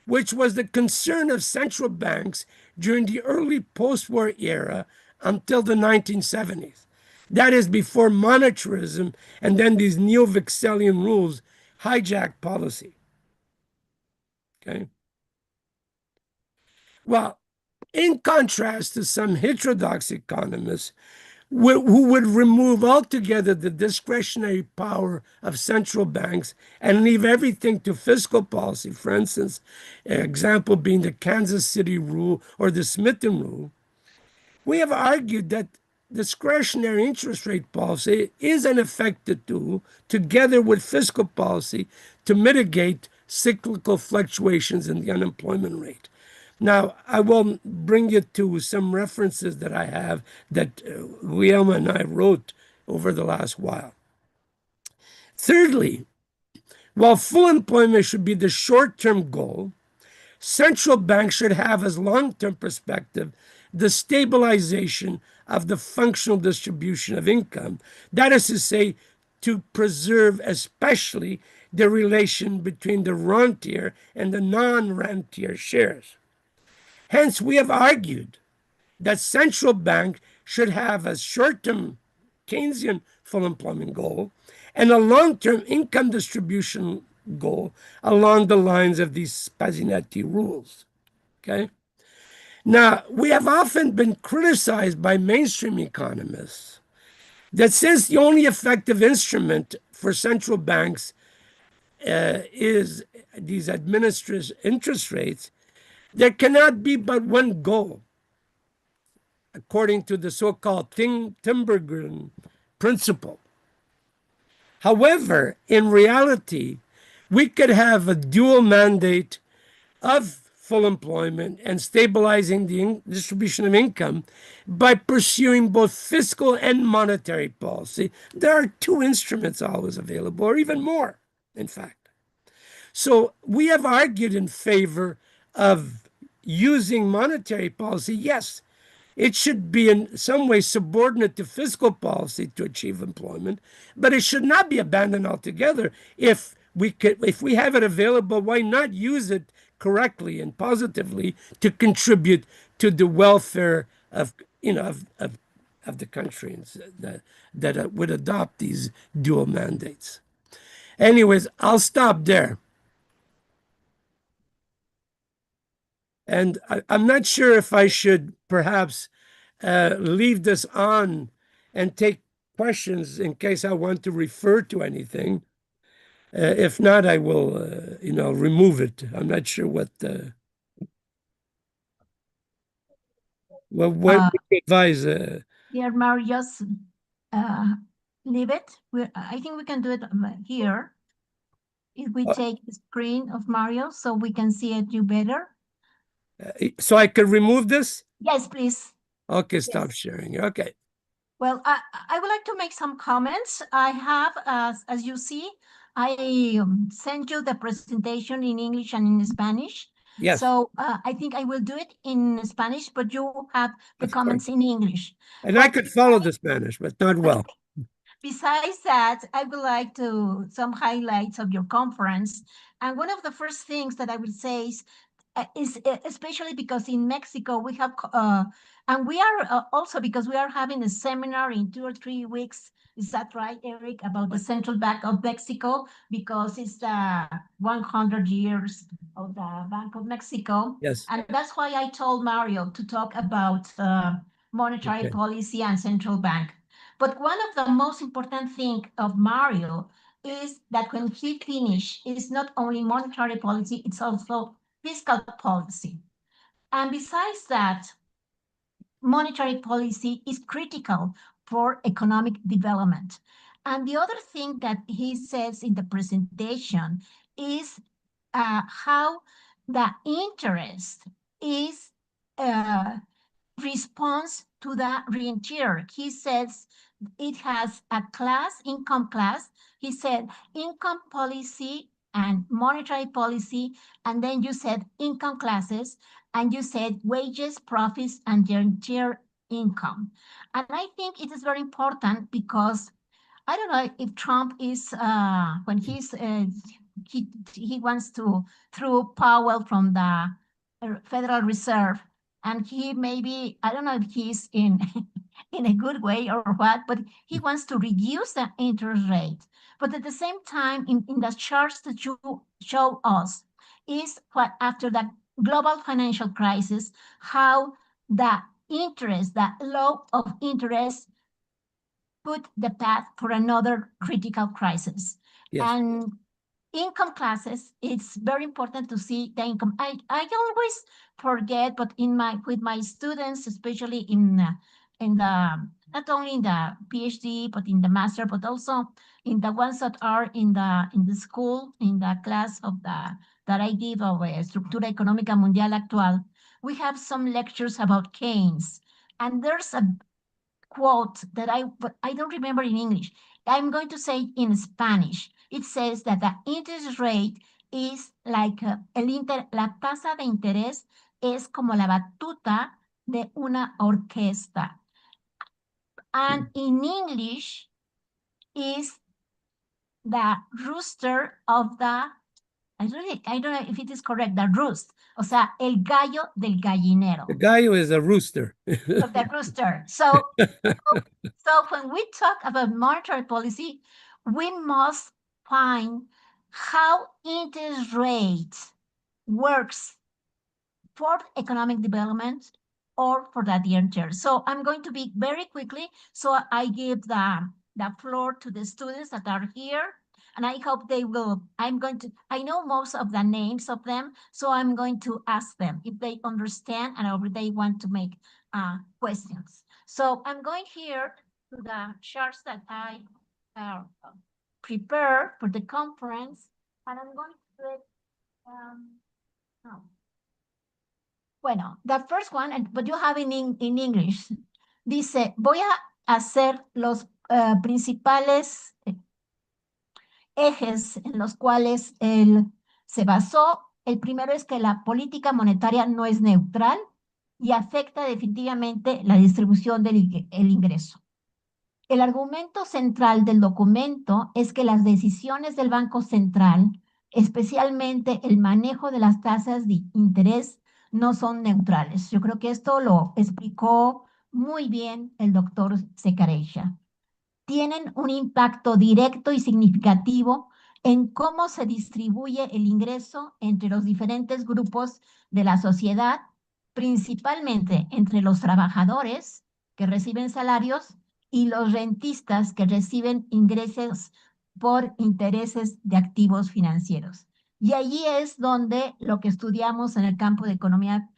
which was the concern of central banks during the early post-war era until the 1970s. That is before monetarism and then these neo-Vixelian rules hijacked policy. Okay. Well, in contrast to some heterodox economists who would remove altogether the discretionary power of central banks and leave everything to fiscal policy, for instance, an example being the Kansas City rule or the Smithton rule, we have argued that discretionary interest rate policy is an effective tool together with fiscal policy to mitigate cyclical fluctuations in the unemployment rate. Now, I will bring you to some references that I have that Guillermo and I wrote over the last while. Thirdly, while full employment should be the short-term goal, central banks should have as long-term perspective the stabilization of the functional distribution of income. That is to say, to preserve especially the relation between the rentier and the non-rentier shares. Hence, we have argued that central bank should have a short-term Keynesian full employment goal and a long-term income distribution goal along the lines of these Spazzinetti rules. Okay? Now, we have often been criticized by mainstream economists that since the only effective instrument for central banks is these administrative interest rates, there cannot be but one goal, according to the so-called Timbergren principle. However, in reality, we could have a dual mandate of full employment and stabilizing the distribution of income by pursuing both fiscal and monetary policy. There are two instruments always available, or even more, in fact. So we have argued in favor of using monetary policy. Yes, it should be in some way subordinate to fiscal policy to achieve employment, but it should not be abandoned altogether. If we have it available, why not use it correctly and positively to contribute to the welfare of the country that would adopt these dual mandates? Anyways, I'll stop there. And I'm not sure if I should perhaps leave this on and take questions in case I want to refer to anything. If not, I will, remove it. I'm not sure what would you advise. Dear Mario, just leave it. I think we can do it here. If we take the screen of Mario so we can see it you better. So I can remove this? Yes, please. Okay, stop sharing. Okay. Well, I would like to make some comments. I have, as you see, I sent you the presentation in English and in Spanish. Yes. So I think I will do it in Spanish, but you have the comments in English. And I could follow the Spanish, but not well. Besides that, I would like to some highlights of your conference. And one of the first things that I would say is especially because in Mexico we have, and we are also because we are having a seminar in 2 or 3 weeks. Is that right, Eric, about the Central Bank of Mexico? Because it's the 100 years of the Bank of Mexico. Yes. And that's why I told Mario to talk about monetary policy and central bank. But one of the most important things of Mario is that when he finished, it's not only monetary policy, it's also fiscal policy. And besides that, monetary policy is critical for economic development. And the other thing that he says in the presentation is how the interest is response to the rentier. He says it has a class, income class. He said income policy and monetary policy, and then you said income classes, and you said wages, profits, and rentier income. And I think it is very important because I don't know if Trump is when he wants to throw Powell from the Federal Reserve, and he maybe I don't know if he's in in a good way or what, but he wants to reduce the interest rate. But at the same time, in the charts that you show us, is what after the global financial crisis, how the interest, the law of interest put the path for another critical crisis. Yes. And income classes, it's very important to see the income. I always forget, but with my students, especially in the not only in the PhD, but in the master, but also in the ones that are in the school, in the class of that I give of Estructura Económica Mundial Actual, we have some lectures about Keynes. And there's a quote that but I don't remember in English. I'm going to say in Spanish. It says that the interest rate is like la tasa de interés es como la batuta de una orquesta. And in English is the rooster of the, I don't know if it is correct, the roost. O sea, el gallo del gallinero. The gallo is a rooster. Of the rooster. So when we talk about monetary policy, we must find how interest rates works for economic development or for the rentier. So I'm going to be very quickly. So I give the floor to the students that are here. And I hope they will, I know most of the names of them, so I'm going to ask them if they understand and if they want to make questions. So I'm going here to the charts that I prepare for the conference, and I'm going to do it, Bueno, the first one, but you have in English. Dice, voy a hacer los principales ejes en los cuales él se basó. El primero es que la política monetaria no es neutral y afecta definitivamente la distribución del ingreso. El argumento central del documento es que las decisiones del Banco Central, especialmente el manejo de las tasas de interés, no son neutrales. Yo creo que esto lo explicó muy bien el doctor Secareya. Tienen un impacto directo y significativo en cómo se distribuye el ingreso entre los diferentes grupos de la sociedad, principalmente entre los trabajadores que reciben salarios y los rentistas que reciben ingresos por intereses de activos financieros. Y allí es donde lo que estudiamos en el campo de economía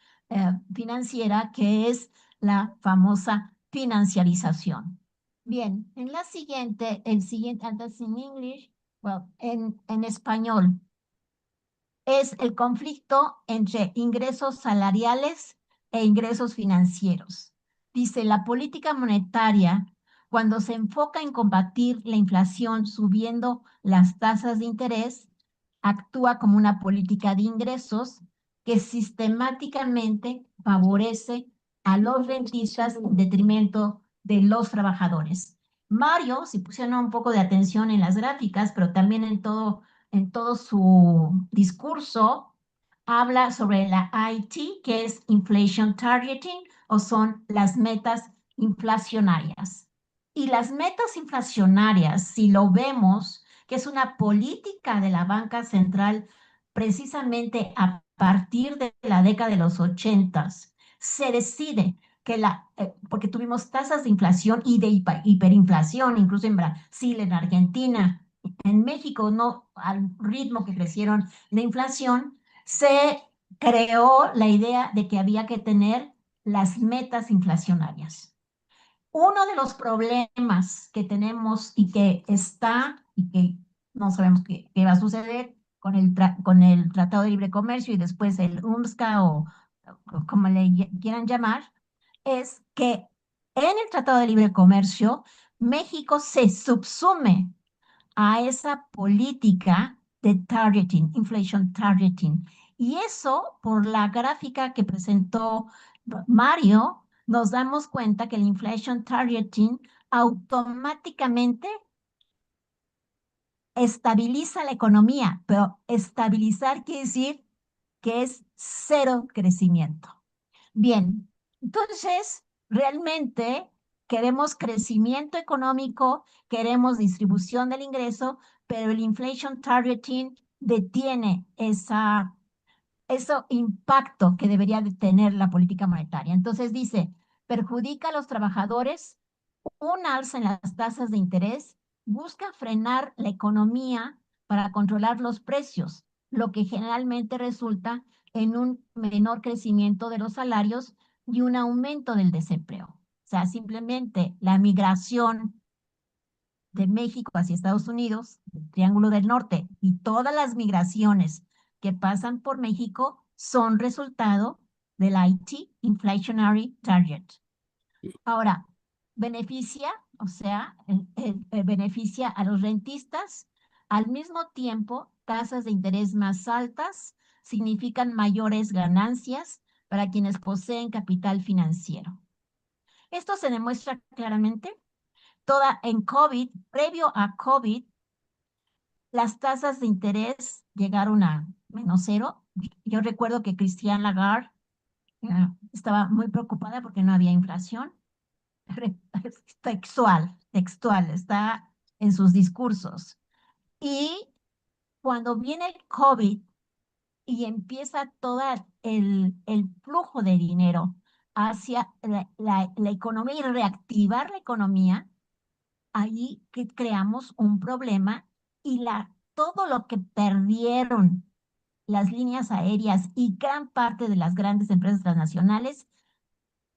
financiera, que es la famosa financiarización. Bien, en la siguiente, antes en English, well, en español, es el conflicto entre ingresos salariales e ingresos financieros. Dice, la política monetaria, cuando se enfoca en combatir la inflación subiendo las tasas de interés, actúa como una política de ingresos que sistemáticamente favorece a los rentistas en detrimento de los trabajadores. Mario, si pusieron un poco de atención en las gráficas, pero también en todo su discurso, habla sobre la IT, que es Inflation Targeting, o son las metas inflacionarias. Y las metas inflacionarias, si lo vemos, que es una política de la banca central precisamente a partir de la década de los 80, se decide que porque tuvimos tasas de inflación y de hiperinflación, incluso en Brasil, en Argentina, en México, no al ritmo que crecieron la inflación, se creó la idea de que había que tener las metas inflacionarias. Uno de los problemas que tenemos y que está y que no sabemos qué va a suceder con el Tratado de Libre Comercio y después el UMSCA o como le quieran llamar, es que en el Tratado de Libre Comercio México se subsume a esa política de targeting, inflation targeting. Y eso, por la gráfica que presentó Mario, nos damos cuenta que el inflation targeting automáticamente estabiliza la economía, pero estabilizar quiere decir que es cero crecimiento. Bien, entonces, realmente queremos crecimiento económico, queremos distribución del ingreso, pero el inflation targeting detiene ese impacto que debería de tener la política monetaria. Entonces dice, perjudica a los trabajadores, un alza en las tasas de interés, busca frenar la economía para controlar los precios, lo que generalmente resulta en un menor crecimiento de los salarios y un aumento del desempleo. O sea, simplemente la migración de México hacia Estados Unidos, el Triángulo del Norte, y todas las migraciones que pasan por México son resultado del IT, Inflationary Target. Ahora, beneficia, o sea, beneficia a los rentistas. Al mismo tiempo, tasas de interés más altas significan mayores ganancias para quienes poseen capital financiero. Esto se demuestra claramente en COVID, previo a COVID, las tasas de interés llegaron a -0. Yo recuerdo que Christine Lagarde estaba muy preocupada porque no había inflación. Textual, está en sus discursos. Y cuando viene el COVID y empieza todo el flujo de dinero hacia la economía y reactivar la economía, ahí que creamos un problema y todo lo que perdieron las líneas aéreas y gran parte de las grandes empresas transnacionales,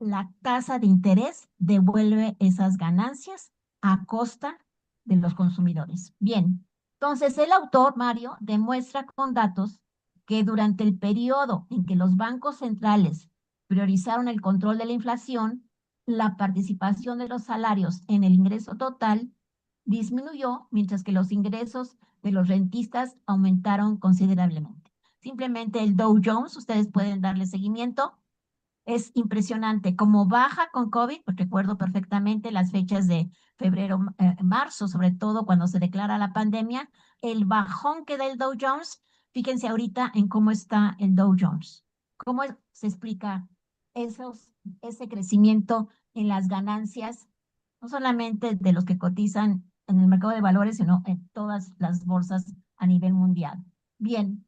la tasa de interés devuelve esas ganancias a costa de los consumidores. Bien, entonces el autor, Mario, demuestra con datos que durante el periodo en que los bancos centrales priorizaron el control de la inflación, la participación de los salarios en el ingreso total disminuyó, mientras que los ingresos de los rentistas aumentaron considerablemente. Simplemente el Dow Jones, ustedes pueden darle seguimiento, es impresionante. Como baja con COVID, pues recuerdo perfectamente las fechas de febrero, marzo, sobre todo cuando se declara la pandemia, el bajón que da el Dow Jones, fíjense ahorita en cómo está el Dow Jones. ¿Cómo se explica ese crecimiento en las ganancias, no solamente de los que cotizan en el mercado de valores, sino en todas las bolsas a nivel mundial? Bien,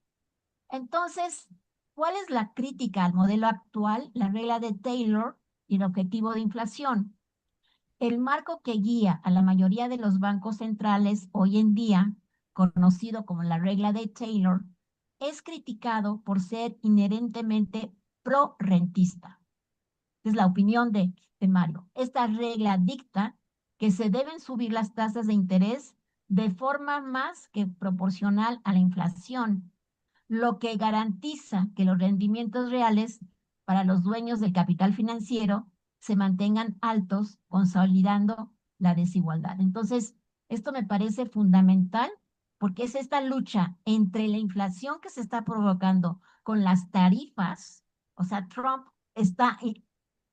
entonces, ¿cuál es la crítica al modelo actual? La regla de Taylor y el objetivo de inflación. El marco que guía a la mayoría de los bancos centrales hoy en día, conocido como la regla de Taylor, es criticado por ser inherentemente pro-rentista. Es la opinión de Mario. Esta regla dicta que se deben subir las tasas de interés de forma más que proporcional a la inflación, lo que garantiza que los rendimientos reales para los dueños del capital financiero se mantengan altos, consolidando la desigualdad. Entonces, esto me parece fundamental porque es esta lucha entre la inflación que se está provocando con las tarifas, o sea, Trump está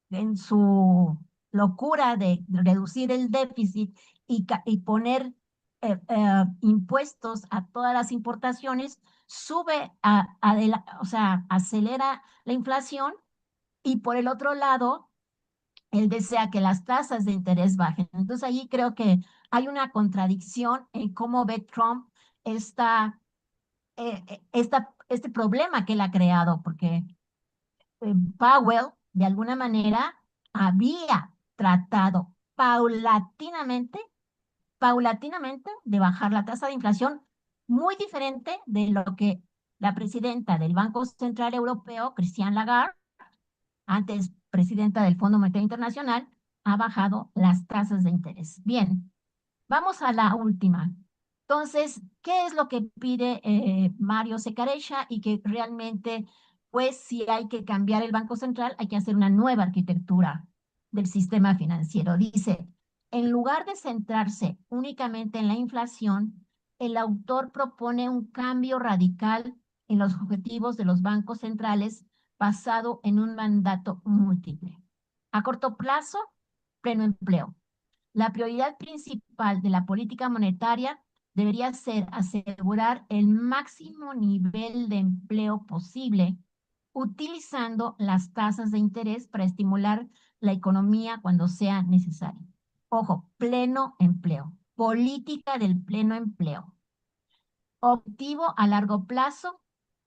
en su locura de reducir el déficit y poner impuestos a todas las importaciones, o sea, acelera la inflación, y por el otro lado, él desea que las tasas de interés bajen. Entonces ahí creo que hay una contradicción en cómo ve Trump este problema que él ha creado, porque Powell, de alguna manera, había tratado paulatinamente paulatinamente de bajar la tasa de inflación, muy diferente de lo que la presidenta del Banco Central Europeo, Christine Lagarde, antes presidenta del Fondo Monetario Internacional, ha bajado las tasas de interés. Bien, vamos a la última. Entonces, ¿qué es lo que pide Mario Secarecha? Y que realmente, pues, si hay que cambiar el Banco Central, hay que hacer una nueva arquitectura del sistema financiero. Dice, en lugar de centrarse únicamente en la inflación, el autor propone un cambio radical en los objetivos de los bancos centrales basado en un mandato múltiple. A corto plazo, pleno empleo. La prioridad principal de la política monetaria debería ser asegurar el máximo nivel de empleo posible, utilizando las tasas de interés para estimular la economía cuando sea necesario. Ojo, pleno empleo, política del pleno empleo. Objetivo a largo plazo,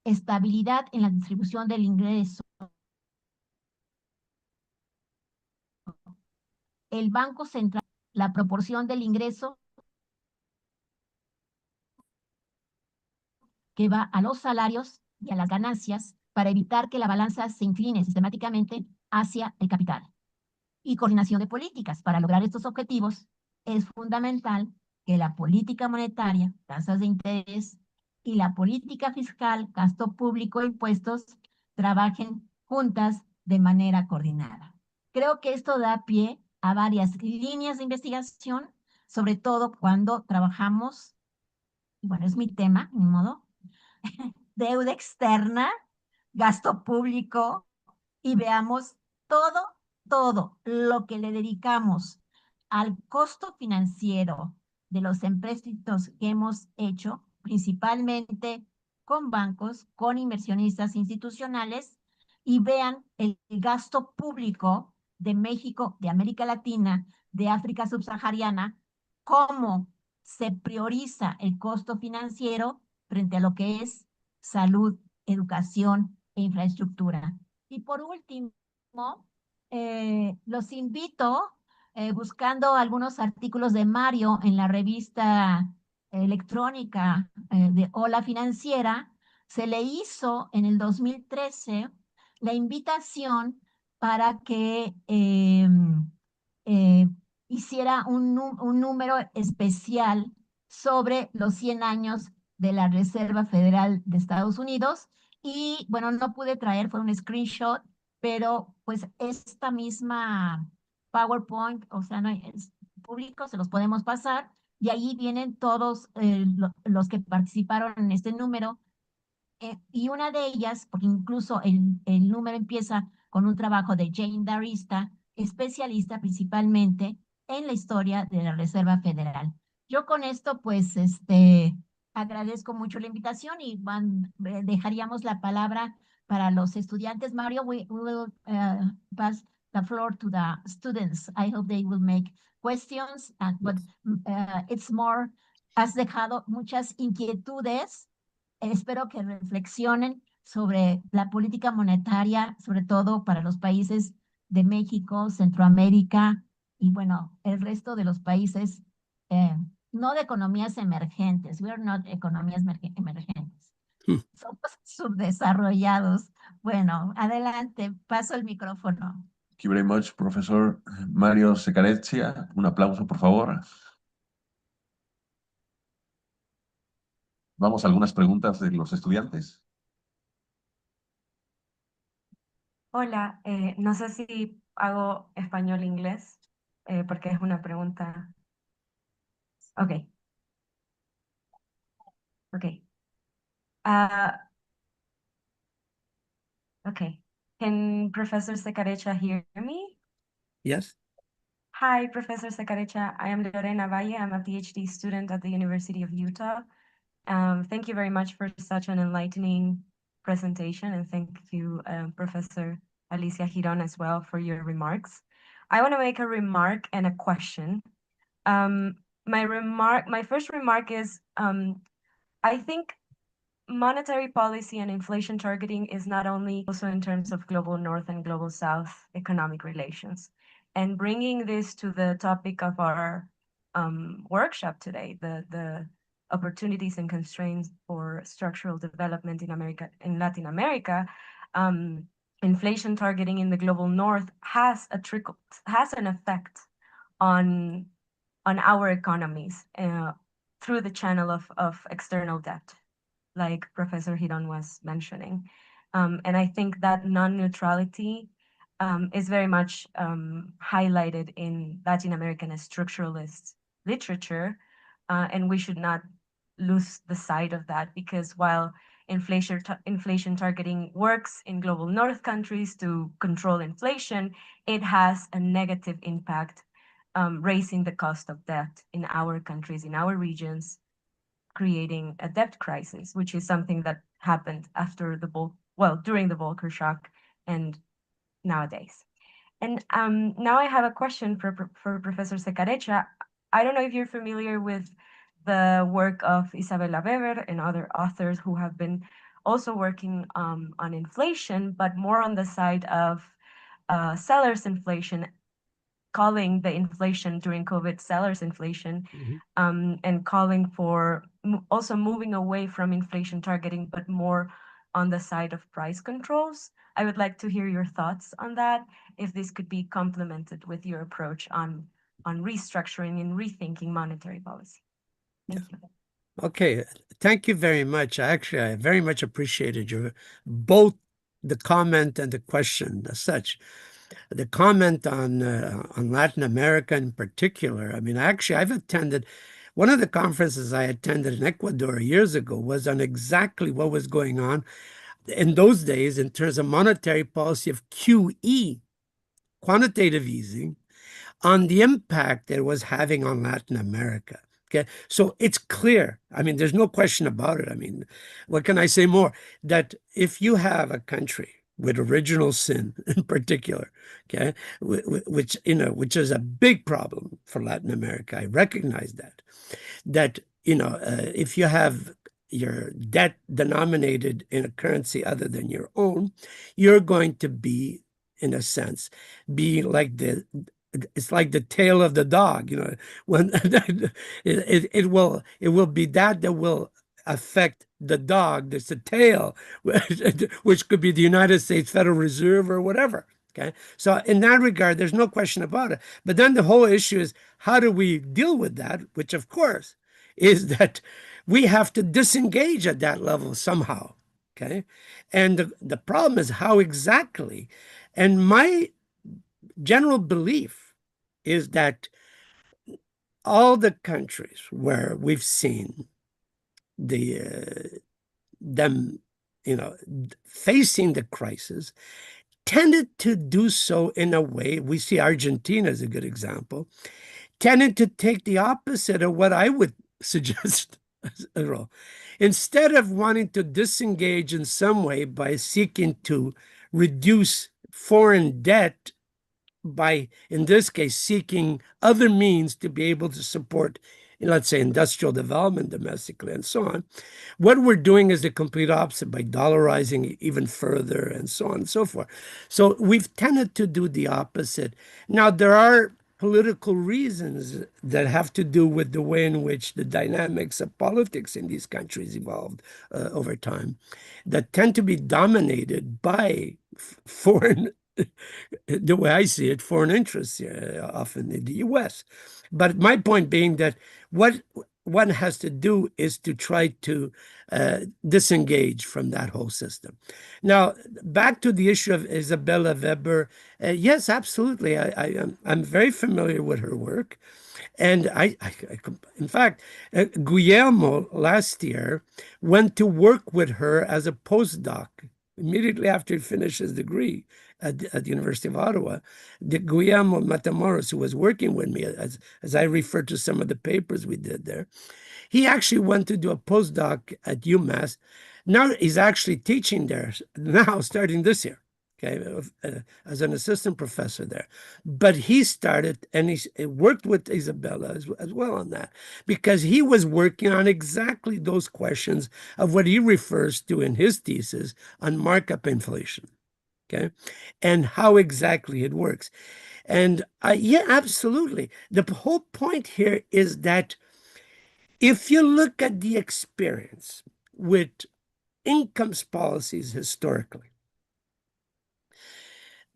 estabilidad en la distribución del ingreso. El Banco Central, la proporción del ingreso que va a los salarios y a las ganancias para evitar que la balanza se incline sistemáticamente hacia el capital. Y coordinación de políticas. Para lograr estos objetivos es fundamental que la política monetaria, tasas de interés, y la política fiscal, gasto público e impuestos, trabajen juntas de manera coordinada. Creo que esto da pie a varias líneas de investigación, sobre todo cuando trabajamos, y bueno, es mi tema, ni modo, deuda externa, gasto público, y veamos todo lo que le dedicamos al costo financiero de los empréstitos que hemos hecho, principalmente con bancos, con inversionistas institucionales, y vean el gasto público de México, de América Latina, de África subsahariana, cómo se prioriza el costo financiero frente a lo que es salud, educación e infraestructura. Y por último, los invito, buscando algunos artículos de Mario en la revista electrónica de Hola Financiera, se le hizo en el 2013 la invitación para que eh, hiciera un número especial sobre los 100 años de la Reserva Federal de Estados Unidos. Y bueno, no pude traer, fue un screenshot, pero pues esta misma PowerPoint, o sea, no es público, se los podemos pasar, y ahí vienen todos los que participaron en este número. Y una de ellas, porque incluso el número empieza con un trabajo de Jane Darista, especialista principalmente en la historia de la Reserva Federal. Yo con esto, pues, agradezco mucho la invitación y dejaríamos la palabra para los estudiantes. Mario, we will pass the floor to the students. I hope they will make questions, but it's more, has dejado muchas inquietudes. Espero que reflexionen sobre la política monetaria, sobre todo para los países de México, Centroamérica y bueno, el resto de los países, no de economías emergentes. We are not economías emergentes. Somos subdesarrollados. Bueno, adelante, paso el micrófono. Thank you very much, profesor Mario Secarecia. Un aplauso, por favor. Vamos a algunas preguntas de los estudiantes. Hola, no sé si hago español-inglés, porque es una pregunta. Ok. Ok. Okay. Can Professor Secarecha hear me? Yes. Hi, Professor Secarecha. I am Lorena Valle. I'm a PhD student at the University of Utah. Thank you very much for such an enlightening presentation, and thank you, Professor Alicia Giron, as well, for your remarks. I want to make a remark and a question. My first remark is, I think monetary policy and inflation targeting is not only also in terms of global North and global South economic relations. And bringing this to the topic of our workshop today, the opportunities and constraints for structural development in Latin America, inflation targeting in the global north has an effect on our economies through the channel of external debt, like Professor Hiron was mentioning. And I think that non-neutrality is very much highlighted in Latin American structuralist literature, and we should not lose the sight of that, because while inflation targeting works in global north countries to control inflation, it has a negative impact, raising the cost of debt in our countries, in our regions, creating a debt crisis, which is something that happened after during the Volcker shock and nowadays. And now I have a question for Professor Secarecha. I don't know if you're familiar with the work of Isabella Weber and other authors who have been also working on inflation, but more on the side of sellers inflation, calling the inflation during COVID sellers inflation, and calling for also moving away from inflation targeting, but more on the side of price controls. I would like to hear your thoughts on that, if this could be complemented with your approach on restructuring and rethinking monetary policy. Thank you. Okay, thank you very much. Actually, I very much appreciated both the comment and the question as such. The comment on Latin America in particular. I mean, actually, I've attended one of the conferences I attended in Ecuador years ago was on exactly what was going on in those days in terms of monetary policy of QE, quantitative easing, on the impact it was having on Latin America. Okay, so it's clear. I mean, there's no question about it. I mean, what can I say more? That if you have a country with original sin in particular, okay, which is a big problem for Latin America, I recognize that if you have your debt denominated in a currency other than your own, you're going to be, in a sense, be like it's like the tail of the dog, when it will be that will affect the dog. There's a tail, which could be the United States Federal Reserve or whatever. Okay, so in that regard, there's no question about it. But then the whole issue is, how do we deal with that? Which, of course, is that we have to disengage at that level somehow. Okay, and the problem is how exactly. And my general belief is that all the countries where we've seen them facing the crisis tended to do so in a way, we see Argentina as a good example, tended to take the opposite of what I would suggest. Instead of wanting to disengage in some way by seeking to reduce foreign debt by, in this case, seeking other means to be able to support, let's say, industrial development domestically and so on. What we're doing is the complete opposite by dollarizing even further and so on and so forth. So we've tended to do the opposite. Now, there are political reasons that have to do with the way in which the dynamics of politics in these countries evolved over time that tend to be dominated by foreign the way I see it, foreign interests, often in the U.S. But my point being that what one has to do is to try to disengage from that whole system. Now, back to the issue of Isabella Weber. Yes, absolutely. I'm very familiar with her work. And in fact, Guillermo last year went to work with her as a postdoc immediately after he finished his degree at the University of Ottawa. The Guillermo Matamoros, who was working with me, as I referred to some of the papers we did there, he actually went to do a postdoc at UMass. Now he's actually teaching there now, starting this year, okay, as an assistant professor there. But he started, and he worked with Isabella as well on that, because he was working on exactly those questions of what he refers to in his thesis on markup inflation. okay, and how exactly it works. And yeah, absolutely. The whole point here is that if you look at the experience with incomes policies historically,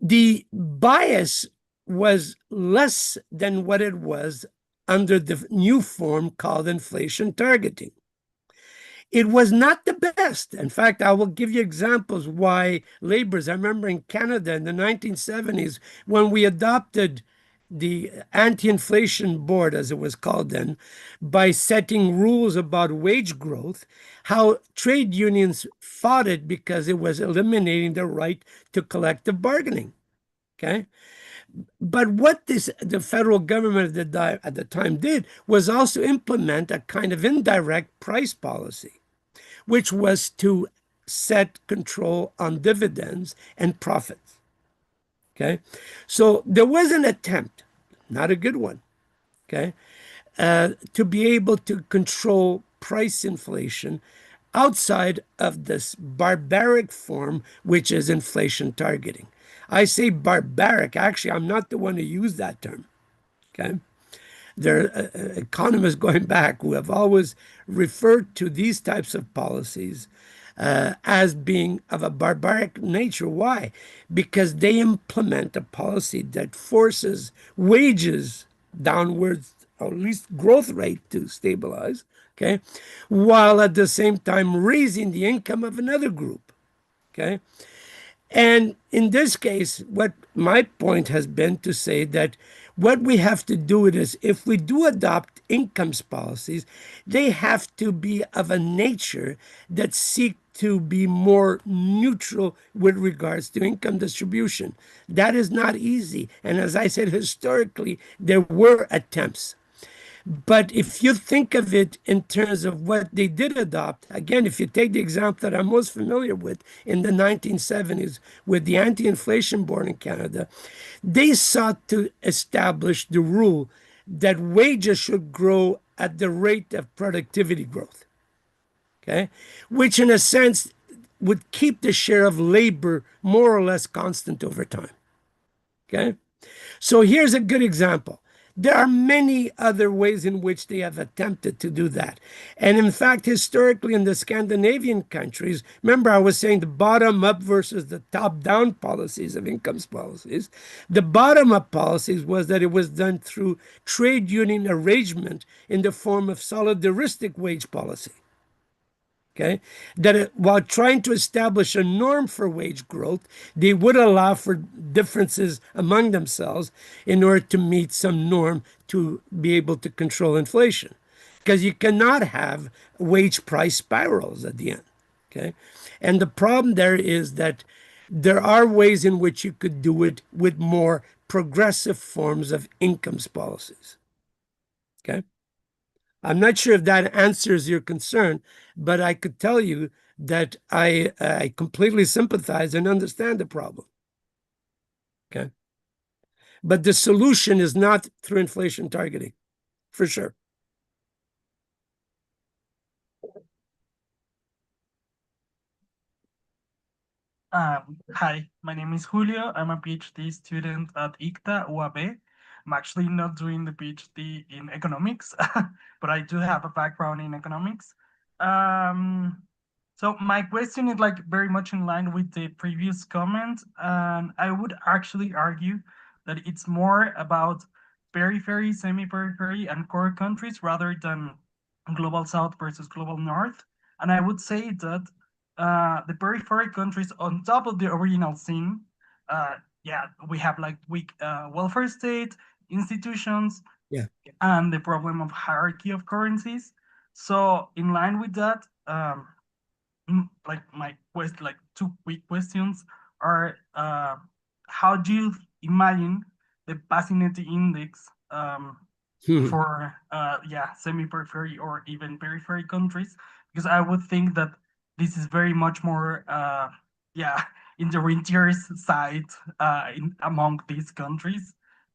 the bias was less than what it was under the new form called inflation targeting. It was not the best. In fact, I will give you examples why laborers. I remember in Canada in the 1970s when we adopted the anti-inflation board, as it was called then, by setting rules about wage growth, how trade unions fought it because it was eliminating the right to collective bargaining. Okay. But what the federal government at the time did was also implement a kind of indirect price policy, which was to set control on dividends and profits. Okay. So there was an attempt, not a good one, okay, to be able to control price inflation outside of this barbaric form, which is inflation targeting. I say barbaric. Actually, I'm not the one who used that term. Okay. There are economists going back who have always referred to these types of policies as being of a barbaric nature. Why? Because they implement a policy that forces wages downwards, or at least growth rate to stabilize, okay, while at the same time raising the income of another group, okay? And in this case, what my point has been to say that what we have to do is if we do adopt incomes policies, they have to be of a nature that seek to be more neutral with regards to income distribution. That is not easy. And as I said, historically, there were attempts. But if you think of it in terms of what they did adopt, again, if you take the example that I'm most familiar with in the 1970s with the anti-inflation board in Canada, they sought to establish the rule that wages should grow at the rate of productivity growth, okay, which in a sense would keep the share of labor more or less constant over time, okay? So here's a good example. There are many other ways in which they have attempted to do that. And in fact, historically in the Scandinavian countries, remember I was saying the bottom-up versus the top-down policies of incomes policies. The bottom-up policies was that it was done through trade union arrangement in the form of solidaristic wage policy. Okay, that while trying to establish a norm for wage growth, they would allow for differences among themselves in order to meet some norm to be able to control inflation. Because you cannot have wage price spirals at the end. Okay, and the problem there is that there are ways in which you could do it with more progressive forms of incomes policies. Okay. I'm not sure if that answers your concern, but I could tell you that I completely sympathize and understand the problem. Okay. But the solution is not through inflation targeting, for sure. Hi, my name is Julio. I'm a PhD student at ICTA UAB. I'm actually not doing the PhD in economics, but I do have a background in economics. So my question is like very much in line with the previous comment, and I would actually argue that it's more about periphery, semi-periphery, and core countries rather than global south versus global north. And I would say that the periphery countries on top of the original scene, yeah, we have like weak welfare state, institutions, Yeah. and the problem of hierarchy of currencies. So in line with that, like like two quick questions are, how do you imagine the Bassinetti index for yeah, semi-periphery or even periphery countries? Because I would think that this is very much more yeah, in the rentiers side among these countries.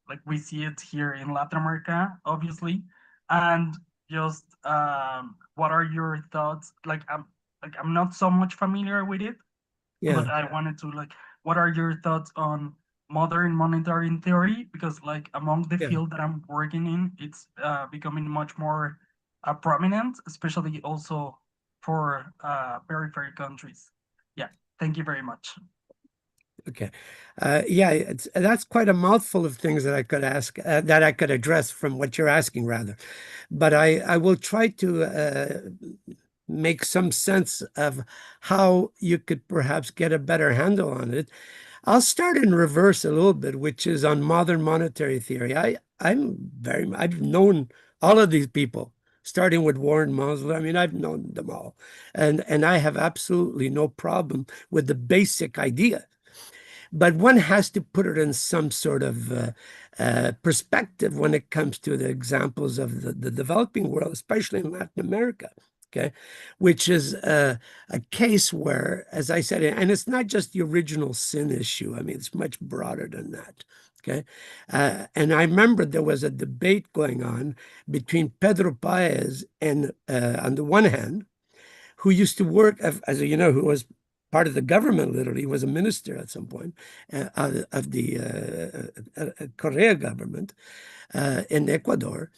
Like we see it here in Latin America, obviously. And just what are your thoughts? Like I'm not so much familiar with it, Yeah. but I wanted to like what are your thoughts on modern monetary theory? Because like among the field that I'm working in, it's becoming much more prominent, especially also for periphery countries. Yeah, thank you very much. Okay. Yeah, that's quite a mouthful of things that I could ask, that I could address from what you're asking, rather. But I will try to make some sense of how you could perhaps get a better handle on it. I'll start in reverse a little bit, which is on modern monetary theory. I've known all of these people, starting with Warren Mosler. I mean, I've known them all, and I have absolutely no problem with the basic idea. But one has to put it in some sort of perspective when it comes to the examples of the developing world, especially in Latin America, okay, which is a case where, as I said, and it's not just the original sin issue. I mean, it's much broader than that. Okay. And I remember there was a debate going on between Pedro Paez and, on the one hand, who used to work, as you know, who was part of the government, literally. He was a minister at some point of the Correa government in Ecuador.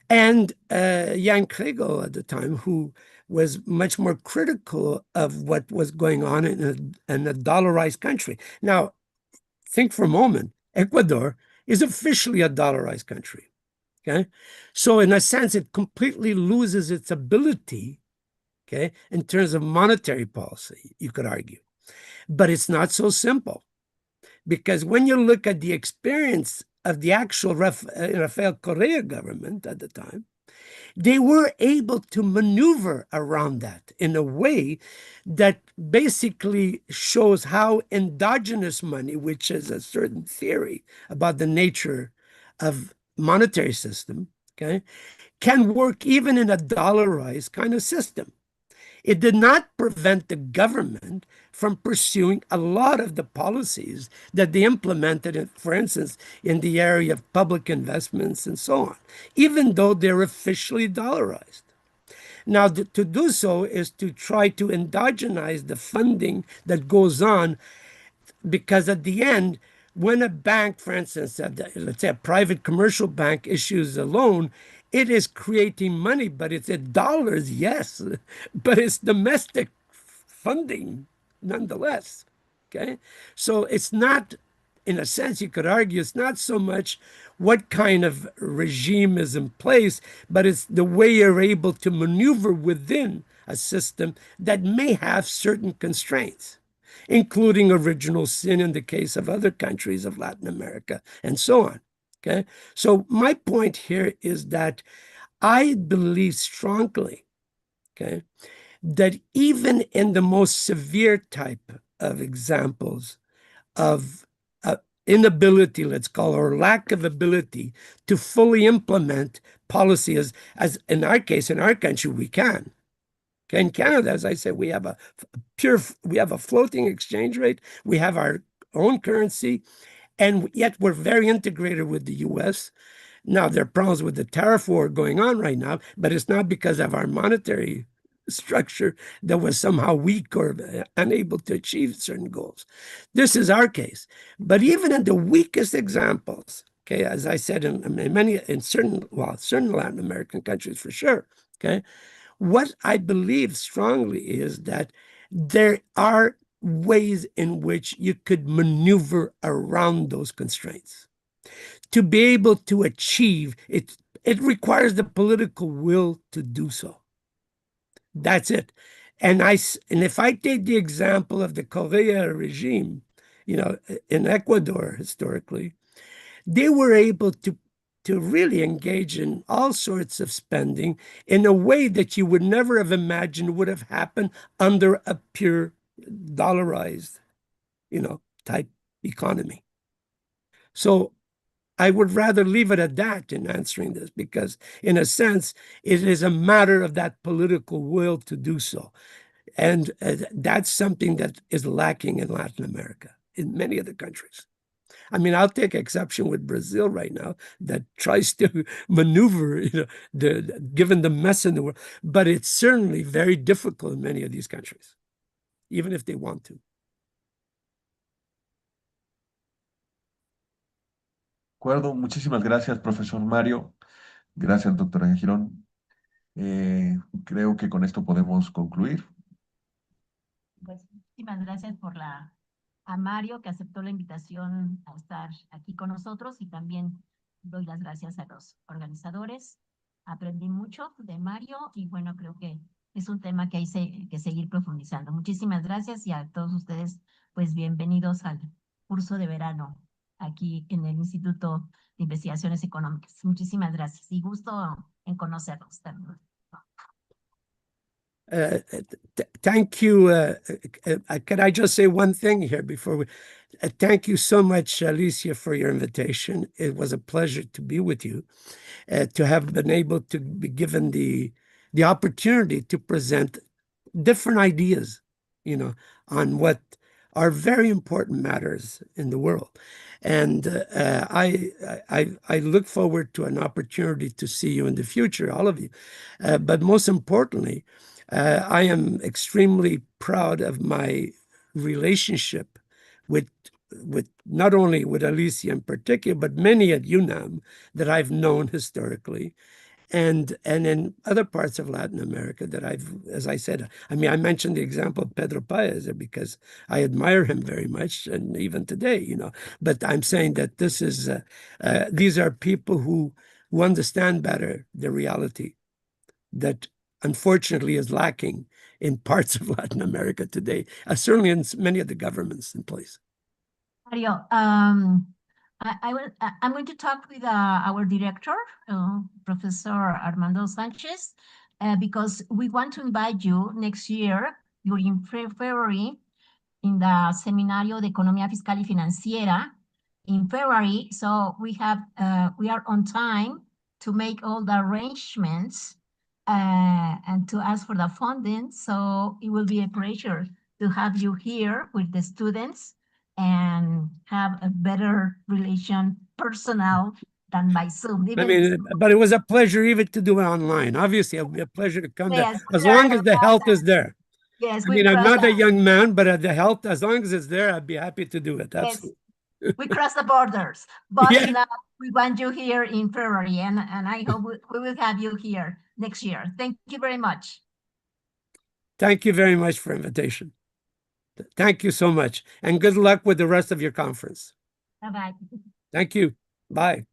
And Jan Krego at the time, who was much more critical of what was going on in a dollarized country. Now, think for a moment, Ecuador is officially a dollarized country. Okay. So in a sense, it completely loses its ability, okay, in terms of monetary policy, you could argue. But it's not so simple, because when you look at the experience of the actual Rafael Correa government at the time, they were able to maneuver around that in a way that basically shows how endogenous money, which is a certain theory about the nature of monetary system, okay, can work even in a dollarized kind of system. It did not prevent the government from pursuing a lot of the policies that they implemented, for instance, in the area of public investments and so on, even though they're officially dollarized. Now, to do so is to try to endogenize the funding that goes on, because at the end, when a bank, for instance, let's say a private commercial bank issues a loan, it is creating money, but it's in dollars, yes, but it's domestic funding nonetheless. Okay. So it's not, in a sense, you could argue, it's not so much what kind of regime is in place, but it's the way you're able to maneuver within a system that may have certain constraints, including original sin in the case of other countries of Latin America, and so on. Okay. So my point here is that I believe strongly, okay, that even in the most severe type of examples of inability, let's call it, or lack of ability to fully implement policy, as in our case, in our country, we can. In Canada, as I said, we have a floating exchange rate, we have our own currency, and yet we're very integrated with the US. Now, there are problems with the tariff war going on right now, but it's not because of our monetary structure that was somehow weak or unable to achieve certain goals. This is our case. But even in the weakest examples, okay, as I said, in certain Latin American countries for sure, okay, what I believe strongly is that there are ways in which you could maneuver around those constraints to be able to achieve it. It requires the political will to do so. That's it. And if I take the example of the Correa regime, in Ecuador historically, they were able to really engage in all sorts of spending in a way that you would never have imagined would have happened under a pure dollarized, type economy. So I would rather leave it at that in answering this, because in a sense, it is a matter of that political will to do so. And that's something that is lacking in Latin America, in many other countries. I mean, I'll take exception with Brazil right now that tries to maneuver, given the mess in the world. But it's certainly very difficult in many of these countries, even if they want to. acuerdo, muchísimas gracias, profesor Mario. Gracias, doctora Girón. Creo que con esto podemos concluir. Pues muchísimas gracias a Mario que aceptó la invitación a estar aquí con nosotros, y también doy las gracias a los organizadores. Aprendí mucho de Mario y bueno, creo que es un tema que hay que seguir profundizando. Muchísimas gracias, y a todos ustedes, pues bienvenidos al curso de verano aquí en el Instituto de Investigaciones Económicas. Muchísimas gracias y gusto en conocerlos también. Thank you. Could I just say one thing here before we? Thank you so much, Alicia, for your invitation. It was a pleasure to be with you, to have been able to be given the opportunity to present different ideas, on what are very important matters in the world. And I look forward to an opportunity to see you in the future, all of you. But most importantly, I am extremely proud of my relationship with not only with Alicia in particular, but many at UNAM that I've known historically, and in other parts of Latin America that as I said, I mean, I mentioned the example of Pedro Paez because I admire him very much, and even today, But I'm saying that these are people who understand better the reality that unfortunately is lacking in parts of Latin America today, certainly in many of the governments in place. Mario, I'm going to talk with our director, Professor Armando Sanchez, because we want to invite you next year during February in the Seminario de Economía Fiscal y Financiera in February. So we are on time to make all the arrangements and to ask for the funding. So it will be a pleasure to have you here with the students and have a better relation personal than by Zoom. But it was a pleasure even to do it online. Obviously, it would be a pleasure to come there, as long as the health is there. Yes, I'm not a young man, but the health, as long as it's there, I'd be happy to do it. Absolutely. Yes, we cross the borders, but Yeah. we want you here in February, and I hope we will have you here next year. Thank you very much. Thank you very much for invitation. Thank you so much, and good luck with the rest of your conference. Bye-bye. Thank you. Bye.